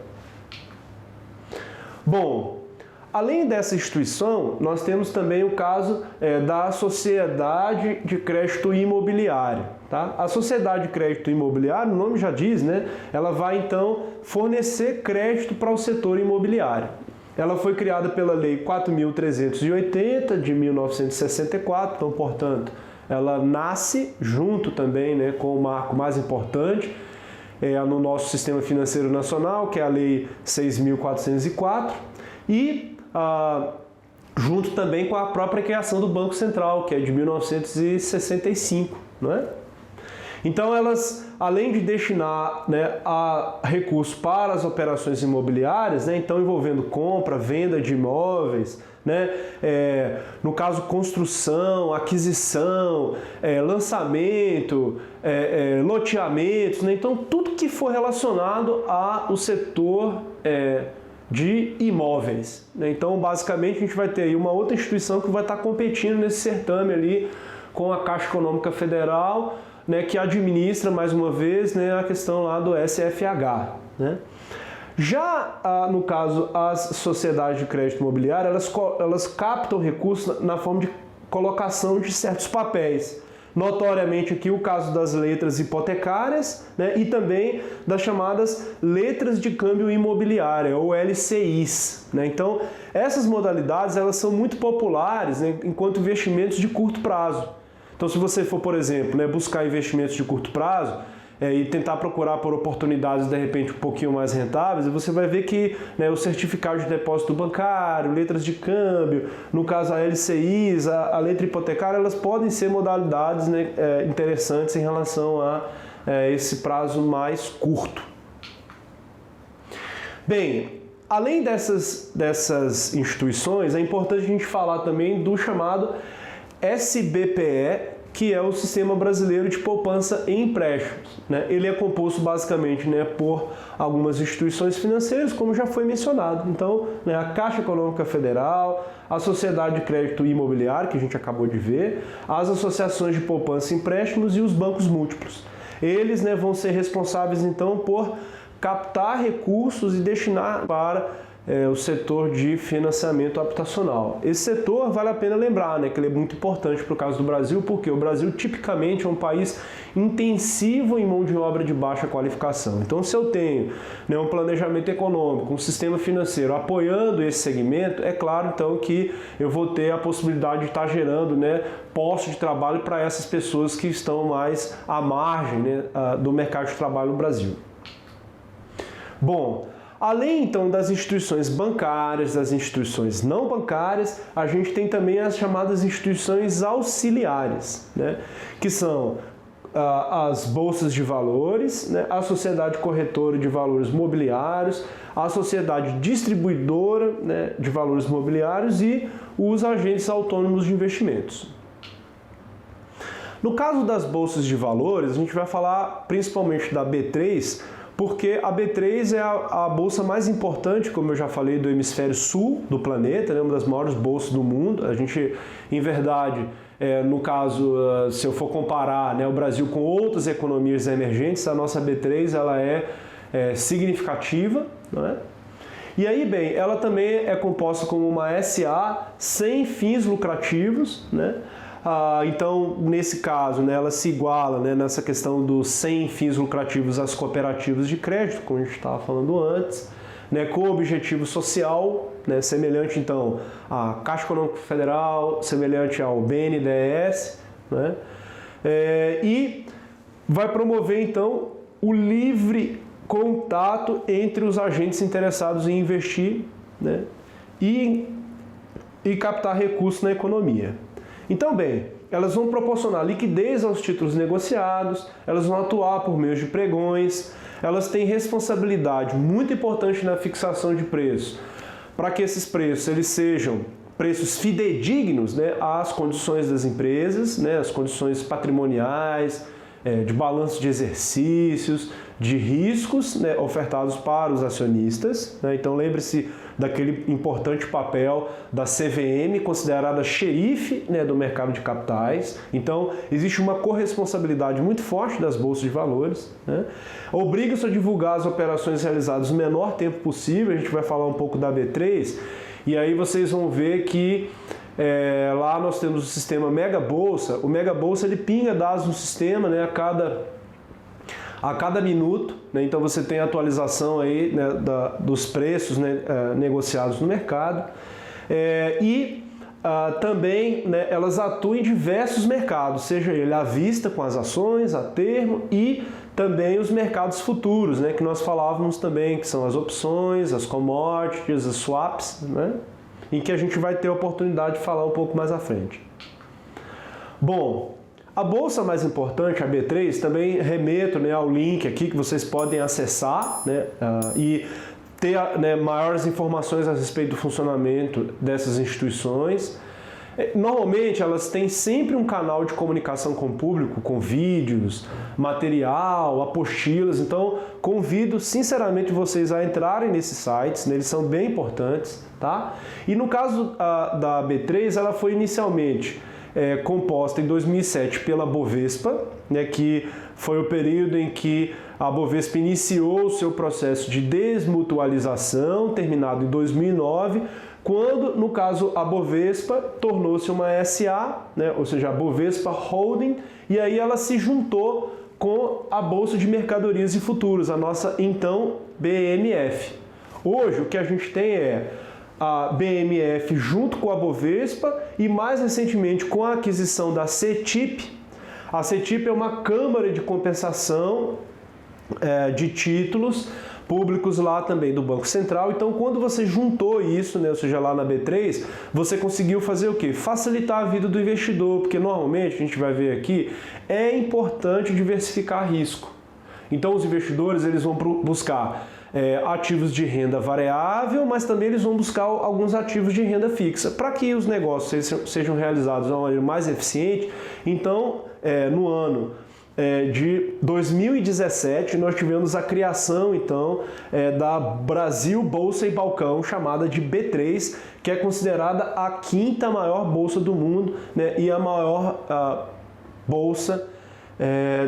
Bom, além dessa instituição, nós temos também o caso da Sociedade de Crédito Imobiliário. Tá? A Sociedade de Crédito Imobiliário, o nome já diz, né? Ela vai então fornecer crédito para o setor imobiliário. Ela foi criada pela Lei 4.380 de 1964, então, portanto, ela nasce junto também, né, com o marco mais importante no nosso sistema financeiro nacional, que é a Lei 6.404, e junto também com a própria criação do Banco Central, que é de 1965, não é? Então, elas, além de destinar, né, a recursos para as operações imobiliárias, né, então envolvendo compra, venda de imóveis, né, no caso construção, aquisição, lançamento, loteamentos, né, então tudo que for relacionado ao setor de imóveis, né? Então, basicamente, a gente vai ter aí uma outra instituição que vai estar competindo nesse certame ali com a Caixa Econômica Federal, né, que administra, mais uma vez, né, a questão lá do SFH, né? Já, no caso, as sociedades de crédito imobiliário, elas captam recursos na forma de colocação de certos papéis. Notoriamente aqui o caso das letras hipotecárias, né, e também das chamadas letras de câmbio imobiliária, ou LCIs, né? Então, essas modalidades elas são muito populares, né, enquanto investimentos de curto prazo. Então, se você for, por exemplo, né, buscar investimentos de curto prazo e tentar procurar por oportunidades, de repente, um pouquinho mais rentáveis, você vai ver que, né, o certificado de depósito bancário, letras de câmbio, no caso a LCIs, a letra hipotecária, elas podem ser modalidades, né, interessantes em relação a esse prazo mais curto. Bem, além dessas instituições, é importante a gente falar também do chamado SBPE, que é o Sistema Brasileiro de Poupança e Empréstimos, né? Ele é composto basicamente, né, por algumas instituições financeiras, como já foi mencionado. Então, né, a Caixa Econômica Federal, a Sociedade de Crédito Imobiliário, que a gente acabou de ver, as associações de poupança e empréstimos e os bancos múltiplos. Eles, né, vão ser responsáveis, então, por captar recursos e destinar para o setor de financiamento habitacional. Esse setor, vale a pena lembrar, né, que ele é muito importante para o caso do Brasil, porque o Brasil tipicamente é um país intensivo em mão de obra de baixa qualificação. Então, se eu tenho, né, um planejamento econômico, um sistema financeiro apoiando esse segmento, é claro então que eu vou ter a possibilidade de estar gerando, né, postos de trabalho para essas pessoas que estão mais à margem, né, do mercado de trabalho no Brasil. Bom, além, então, das instituições bancárias, das instituições não bancárias, a gente tem também as chamadas instituições auxiliares, né? Que são as bolsas de valores, né? A sociedade corretora de valores mobiliários, a sociedade distribuidora, né, de valores mobiliários e os agentes autônomos de investimentos. No caso das bolsas de valores, a gente vai falar principalmente da B3, porque a B3 é a bolsa mais importante, como eu já falei, do hemisfério sul do planeta, né, uma das maiores bolsas do mundo. A gente, em verdade, no caso, se eu for comparar, né, o Brasil com outras economias emergentes, a nossa B3 ela é significativa, não é? E aí, bem, ela também é composta como uma SA sem fins lucrativos, né? Então, nesse caso, né, ela se iguala, né, nessa questão dos sem fins lucrativos às cooperativas de crédito, como a gente estava falando antes, né, com objetivo social, né, semelhante então à Caixa Econômica Federal, semelhante ao BNDES, né, e vai promover então o livre contato entre os agentes interessados em investir, né, e captar recursos na economia. Então, bem, elas vão proporcionar liquidez aos títulos negociados, elas vão atuar por meio de pregões, elas têm responsabilidade muito importante na fixação de preços, para que esses preços eles sejam preços fidedignos, né, às condições das empresas, né, as condições patrimoniais, de balanço de exercícios, de riscos, né, ofertados para os acionistas, né? Então lembre-se daquele importante papel da CVM, considerada xerife, né, do mercado de capitais. Então existe uma corresponsabilidade muito forte das bolsas de valores, né? Obriga-se a divulgar as operações realizadas no menor tempo possível. A gente vai falar um pouco da B3 e aí vocês vão ver que lá nós temos o sistema Mega Bolsa. O Mega Bolsa ele pinga dados no sistema, né, a cada minuto, né? Então você tem a atualização aí, né, dos preços, né, negociados no mercado. Também, né, elas atuam em diversos mercados, seja ele à vista com as ações, a termo e também os mercados futuros, né, que nós falávamos também, que são as opções, as commodities, as swaps, né, em que a gente vai ter a oportunidade de falar um pouco mais à frente. Bom, a bolsa mais importante, a B3, também remeto, né, ao link aqui que vocês podem acessar, né, e ter, né, maiores informações a respeito do funcionamento dessas instituições. Normalmente elas têm sempre um canal de comunicação com o público, com vídeos, material, apostilas, então convido sinceramente vocês a entrarem nesses sites, né, eles são bem importantes, tá? E no caso da B3, ela foi inicialmente composta em 2007 pela Bovespa, né, que foi o período em que a Bovespa iniciou o seu processo de desmutualização, terminado em 2009, quando, no caso, a Bovespa tornou-se uma SA, né, ou seja, a Bovespa Holding, e aí ela se juntou com a Bolsa de Mercadorias e Futuros, a nossa, então, BMF. Hoje, o que a gente tem é a BMF junto com a Bovespa e, mais recentemente, com a aquisição da CETIP. A CETIP é uma câmara de compensação de títulos públicos lá também do Banco Central. Então, quando você juntou isso, né, ou seja, lá na B3, você conseguiu fazer o quê? Facilitar a vida do investidor, porque normalmente, a gente vai ver aqui, é importante diversificar risco. Então, os investidores eles vão buscar ativos de renda variável, mas também eles vão buscar alguns ativos de renda fixa, para que os negócios sejam realizados de uma maneira mais eficiente. Então, no ano de 2017, nós tivemos a criação, então, da Brasil Bolsa e Balcão, chamada de B3, que é considerada a quinta maior bolsa do mundo, né, e a maior bolsa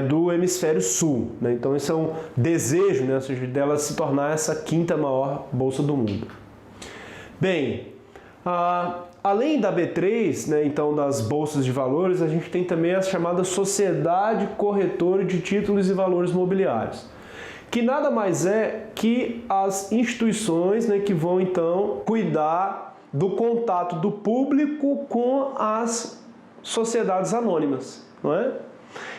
do hemisfério sul, né? Então esse é um desejo, né, ou seja, dela se tornar essa quinta maior bolsa do mundo. Bem, além da B3, né, então das bolsas de valores, a gente tem também a chamada Sociedade Corretora de Títulos e Valores Mobiliários, que nada mais é que as instituições, né, que vão então cuidar do contato do público com as sociedades anônimas, não é?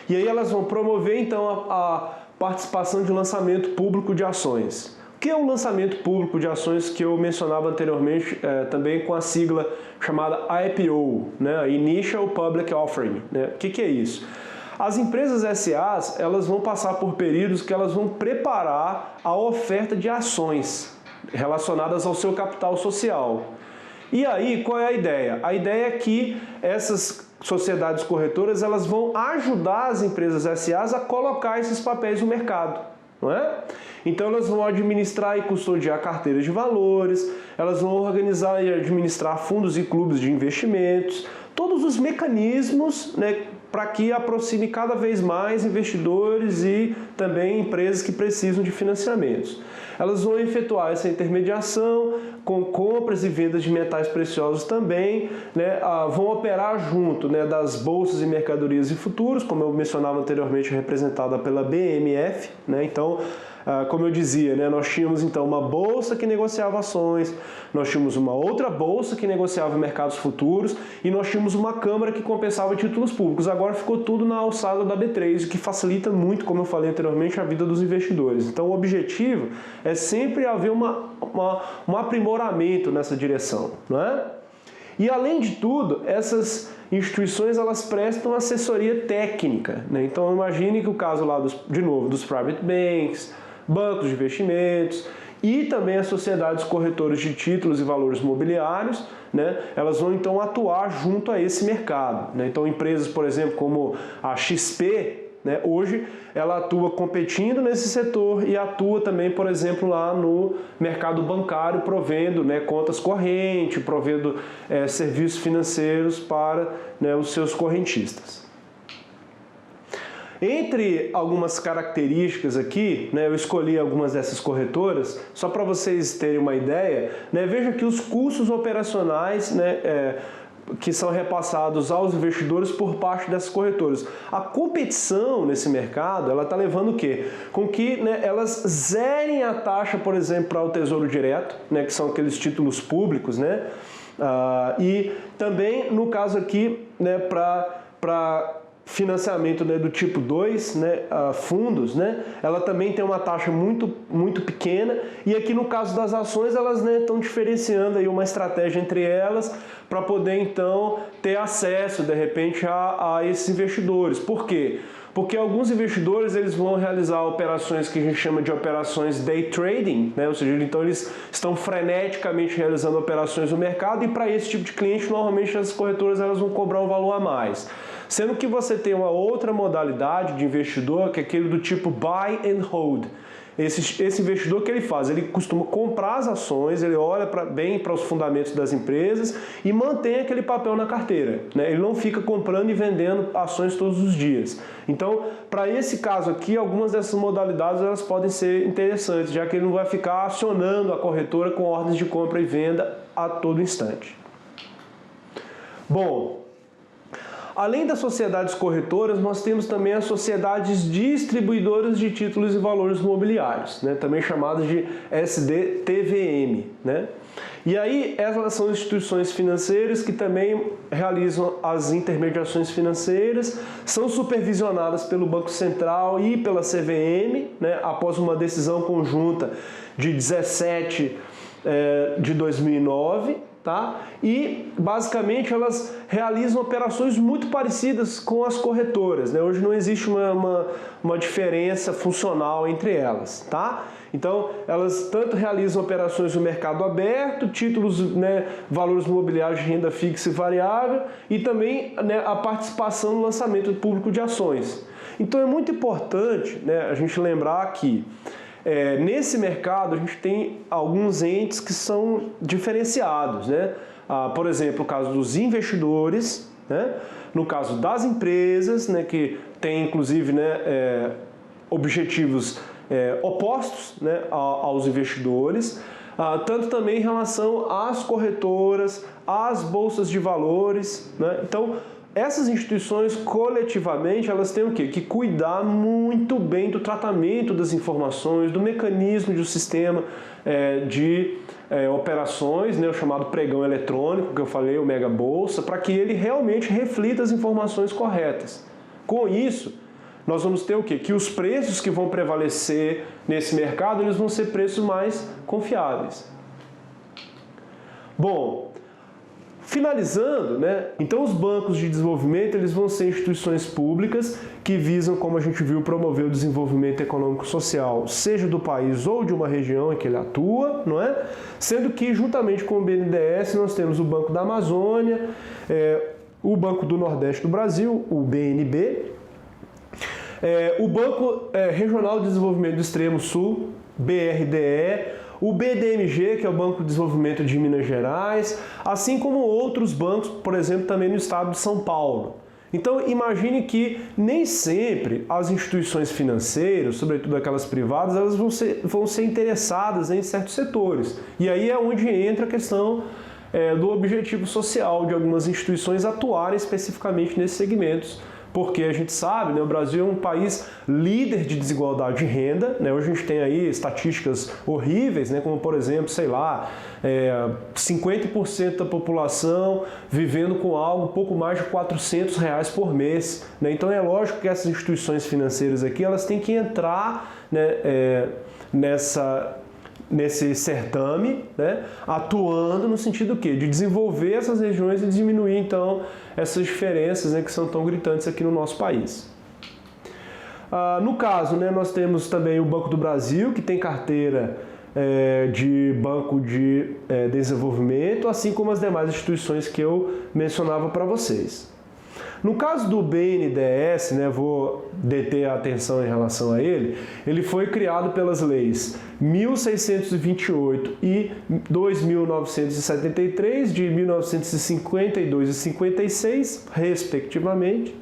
E aí elas vão promover, então, a participação de lançamento público de ações. O que é um lançamento público de ações que eu mencionava anteriormente, também com a sigla chamada IPO, né? Initial Public Offering, né? O que é isso? As empresas SAs, elas vão passar por períodos que elas vão preparar a oferta de ações relacionadas ao seu capital social. E aí, qual é a ideia? A ideia é que essas sociedades corretoras elas vão ajudar as empresas SAs a colocar esses papéis no mercado, não é? Então elas vão administrar e custodiar carteiras de valores, elas vão organizar e administrar fundos e clubes de investimentos, todos os mecanismos, né, para que aproxime cada vez mais investidores e também empresas que precisam de financiamentos. Elas vão efetuar essa intermediação com compras e vendas de metais preciosos também, né, vão operar junto, né, das bolsas e mercadorias e futuros, como eu mencionava anteriormente, representada pela BMF, né? Então, como eu dizia, né, nós tínhamos então uma bolsa que negociava ações, nós tínhamos uma outra bolsa que negociava mercados futuros e nós tínhamos uma câmara que compensava títulos públicos. Agora ficou tudo na alçada da B3, o que facilita muito, como eu falei anteriormente, a vida dos investidores. Então o objetivo é sempre haver um aprimoramento nessa direção, não é? E além de tudo, essas instituições elas prestam assessoria técnica, né? Então imagine que o caso lá dos private banks, bancos de investimentos e também as sociedades corretoras de títulos e valores mobiliários, né, elas vão então atuar junto a esse mercado, né? Então empresas, por exemplo, como a XP, né? Hoje ela atua competindo nesse setor e atua também, por exemplo, lá no mercado bancário, provendo, né, contas correntes, provendo serviços financeiros para, né, os seus correntistas. Entre algumas características aqui, né, eu escolhi algumas dessas corretoras, só para vocês terem uma ideia, né, veja que os custos operacionais, né, que são repassados aos investidores por parte dessas corretoras. A competição nesse mercado, ela está levando o quê? Com que, né, elas zerem a taxa, por exemplo, para o Tesouro Direto, né, que são aqueles títulos públicos, né, e também, no caso aqui, né, para financiamento, né, do tipo 2, né, fundos, né, ela também tem uma taxa muito pequena, e aqui no caso das ações elas, né, estão diferenciando aí uma estratégia entre elas para poder então ter acesso de repente a esses investidores. Por quê? Porque alguns investidores eles vão realizar operações que a gente chama de operações day trading, né? Ou seja, então eles estão freneticamente realizando operações no mercado, e para esse tipo de cliente normalmente as corretoras elas vão cobrar um valor a mais. Sendo que você tem uma outra modalidade de investidor, que é aquele do tipo buy and hold. Esse investidor, que ele faz? Ele costuma comprar as ações, ele olha bem para os fundamentos das empresas e mantém aquele papel na carteira, né? Ele não fica comprando e vendendo ações todos os dias. Então, para esse caso aqui, algumas dessas modalidades elas podem ser interessantes, já que ele não vai ficar acionando a corretora com ordens de compra e venda a todo instante. Bom, além das sociedades corretoras, nós temos também as sociedades distribuidoras de títulos e valores imobiliários, né, também chamadas de SDTVM, né? E aí elas são instituições financeiras que também realizam as intermediações financeiras, são supervisionadas pelo Banco Central e pela CVM, né, após uma decisão conjunta de 17 de 2009, tá? E basicamente elas realizam operações muito parecidas com as corretoras, né? Hoje não existe uma diferença funcional entre elas, tá? Então elas tanto realizam operações no mercado aberto, títulos, né, valores imobiliários de renda fixa e variável, e também, né, a participação no lançamento público de ações. Então é muito importante, né, a gente lembrar que nesse mercado a gente tem alguns entes que são diferenciados, né? Por exemplo, o caso dos investidores, né? No caso das empresas, né, que tem inclusive, né, objetivos opostos, né, aos investidores, tanto também em relação às corretoras, às bolsas de valores, né? Então, essas instituições, coletivamente, elas têm o quê? Que cuidar muito bem do tratamento das informações, do mecanismo do sistema de operações, né, o chamado pregão eletrônico, que eu falei, o Mega Bolsa, para que ele realmente reflita as informações corretas. Com isso, nós vamos ter o quê? Que os preços que vão prevalecer nesse mercado, eles vão ser preços mais confiáveis. Bom, finalizando, né? Então os bancos de desenvolvimento eles vão ser instituições públicas que visam, como a gente viu, promover o desenvolvimento econômico-social, seja do país ou de uma região em que ele atua, não é? Sendo que, juntamente com o BNDES, nós temos o Banco da Amazônia, o Banco do Nordeste do Brasil, o BNB, o Banco Regional de Desenvolvimento do Extremo Sul, BRDE, o BDMG, que é o Banco de Desenvolvimento de Minas Gerais, assim como outros bancos, por exemplo, também no estado de São Paulo. Então, imagine que nem sempre as instituições financeiras, sobretudo aquelas privadas, elas vão ser interessadas em certos setores. E aí é onde entra a questão do objetivo social de algumas instituições atuarem especificamente nesses segmentos. Porque a gente sabe, né, o Brasil é um país líder de desigualdade de renda, né? Hoje a gente tem aí estatísticas horríveis, né, como por exemplo, sei lá, 50% da população vivendo com algo um pouco mais de R$400 por mês, né? Então é lógico que essas instituições financeiras aqui, elas têm que entrar, né, nesse certame, né, atuando no sentido do quê? De desenvolver essas regiões e diminuir, então, essas diferenças, né, que são tão gritantes aqui no nosso país. No caso, né, nós temos também o Banco do Brasil, que tem carteira de banco de desenvolvimento, assim como as demais instituições que eu mencionava para vocês. No caso do BNDES, né, vou deter a atenção em relação a ele, ele foi criado pelas leis 1628 e 2973, de 1952 e 56, respectivamente.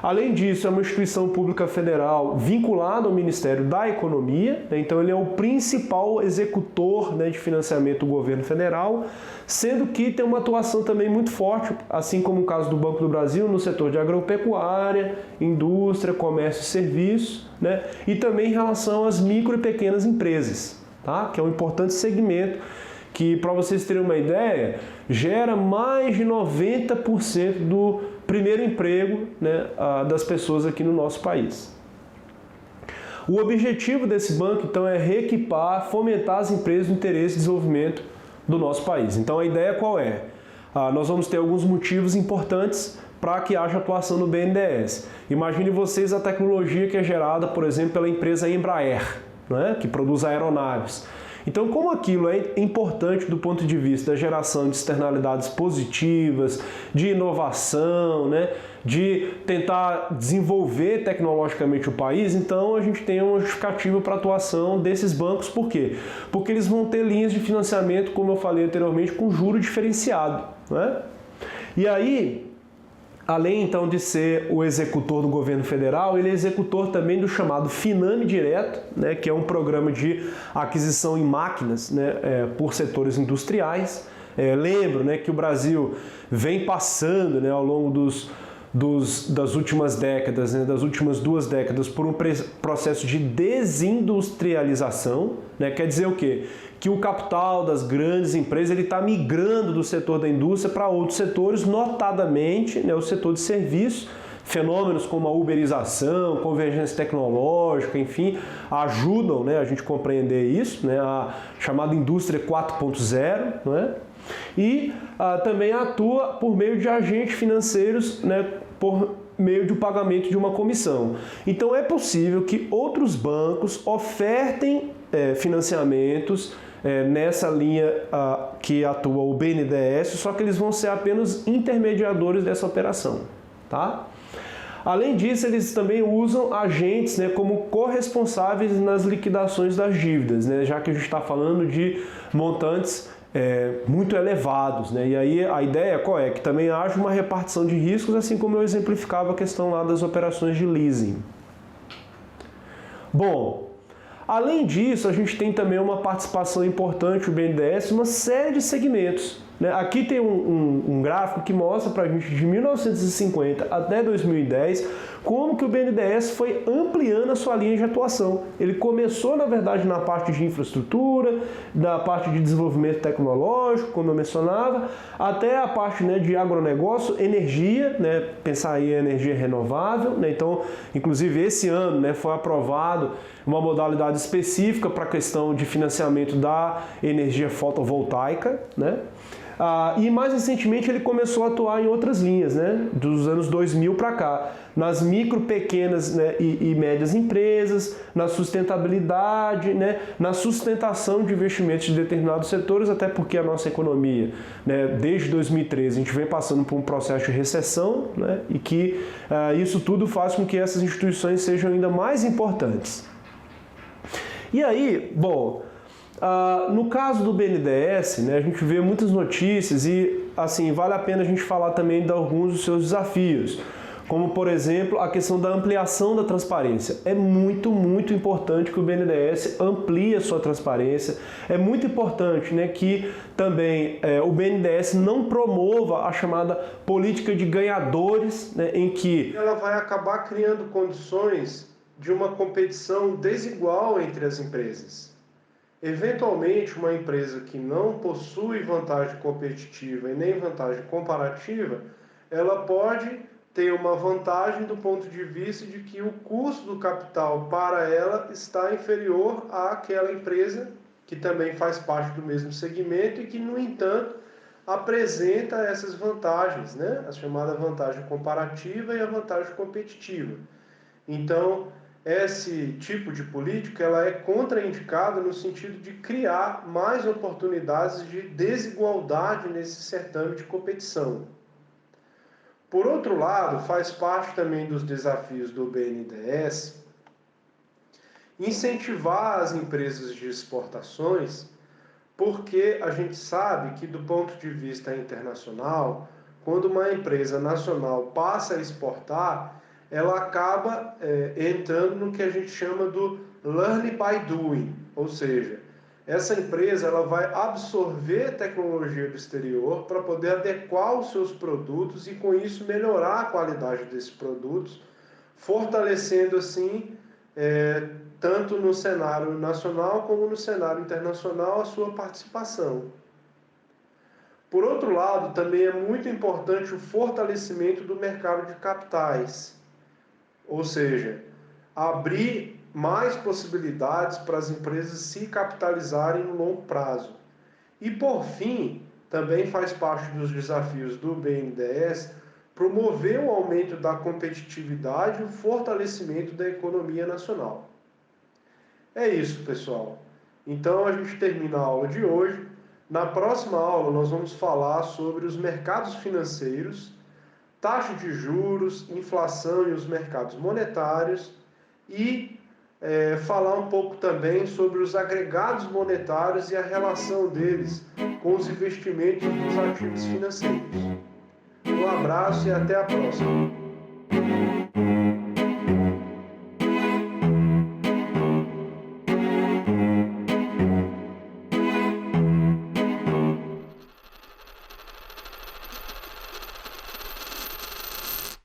Além disso, é uma instituição pública federal vinculada ao Ministério da Economia, né? Então ele é o principal executor, né, de financiamento do governo federal, sendo que tem uma atuação também muito forte, assim como o caso do Banco do Brasil, no setor de agropecuária, indústria, comércio e serviços, né? E também em relação às micro e pequenas empresas, tá? Que é um importante segmento que, para vocês terem uma ideia, gera mais de 90% do primeiro emprego, né, das pessoas aqui no nosso país. O objetivo desse banco, então, é reequipar, fomentar as empresas no interesse e desenvolvimento do nosso país. Então, a ideia qual é? Nós vamos ter alguns motivos importantes para que haja atuação no BNDES. Imagine vocês a tecnologia que é gerada, por exemplo, pela empresa Embraer, né, que produz aeronaves. Então, como aquilo é importante do ponto de vista da geração de externalidades positivas, de inovação, né, de tentar desenvolver tecnologicamente o país, então a gente tem uma justificativa para a atuação desses bancos. Por quê? Porque eles vão ter linhas de financiamento, como eu falei anteriormente, com juro diferenciado, né? E aí, além então de ser o executor do governo federal, ele é executor também do chamado Finame Direto, né, que é um programa de aquisição em máquinas, né, por setores industriais. Lembro, né, que o Brasil vem passando, né, ao longo das últimas décadas, né, das últimas 2 décadas, por um processo de desindustrialização, né? Quer dizer o quê? Que o capital das grandes empresas ele está migrando do setor da indústria para outros setores, notadamente, né, o setor de serviços. Fenômenos como a uberização, convergência tecnológica, enfim, ajudam, né, a gente compreender isso, né, a chamada indústria 4.0, né? E também atua por meio de agentes financeiros, né, por meio do pagamento de uma comissão. Então é possível que outros bancos ofertem financiamentos nessa linha que atua o BNDES, só que eles vão ser apenas intermediadores dessa operação, tá? Além disso, eles também usam agentes, né, como corresponsáveis nas liquidações das dívidas, né, já que a gente está falando de montantes muito elevados, né? E aí a ideia qual é? Que também haja uma repartição de riscos, assim como eu exemplificava a questão lá das operações de leasing. Bom, além disso, a gente tem também uma participação importante, o BNDES, uma série de segmentos, né? Aqui tem um gráfico que mostra para a gente de 1950 até 2010 como que o BNDES foi ampliando a sua linha de atuação. Ele começou, na verdade, na parte de infraestrutura, da parte de desenvolvimento tecnológico, como eu mencionava, até a parte, né, de agronegócio, energia, né, pensar aí em energia renovável, né? Então, inclusive esse ano, né, foi aprovado uma modalidade específica para a questão de financiamento da energia fotovoltaica, né? E mais recentemente ele começou a atuar em outras linhas, né, dos anos 2000 para cá, nas micro, pequenas, né, e médias empresas, na sustentabilidade, né, na sustentação de investimentos de determinados setores, até porque a nossa economia, né, desde 2013 a gente vem passando por um processo de recessão, né, e que isso tudo faz com que essas instituições sejam ainda mais importantes. E aí, bom, no caso do BNDES, né, a gente vê muitas notícias e, assim, vale a pena a gente falar também de alguns dos seus desafios, como, por exemplo, a questão da ampliação da transparência. É muito, muito importante que o BNDES amplie a sua transparência. É muito importante, né, que também o BNDES não promova a chamada política de ganhadores, né, em que ela vai acabar criando condições de uma competição desigual entre as empresas. Eventualmente, uma empresa que não possui vantagem competitiva e nem vantagem comparativa, ela pode ter uma vantagem do ponto de vista de que o custo do capital para ela está inferior àquela empresa que também faz parte do mesmo segmento e que, no entanto, apresenta essas vantagens, né? A chamada vantagem comparativa e a vantagem competitiva. Então, esse tipo de política ela é contraindicada no sentido de criar mais oportunidades de desigualdade nesse certame de competição. Por outro lado, faz parte também dos desafios do BNDES incentivar as empresas de exportações, porque a gente sabe que, do ponto de vista internacional, quando uma empresa nacional passa a exportar, ela acaba entrando no que a gente chama do learn by doing, ou seja, essa empresa ela vai absorver tecnologia do exterior para poder adequar os seus produtos e, com isso, melhorar a qualidade desses produtos, fortalecendo assim tanto no cenário nacional como no cenário internacional a sua participação. Por outro lado, também é muito importante o fortalecimento do mercado de capitais, ou seja, abrir mais possibilidades para as empresas se capitalizarem no longo prazo. E por fim, também faz parte dos desafios do BNDES promover o aumento da competitividade e o fortalecimento da economia nacional. É isso, pessoal. Então a gente termina a aula de hoje. Na próxima aula nós vamos falar sobre os mercados financeiros, taxa de juros, inflação e os mercados monetários e falar um pouco também sobre os agregados monetários e a relação deles com os investimentos dos ativos financeiros. Um abraço e até a próxima.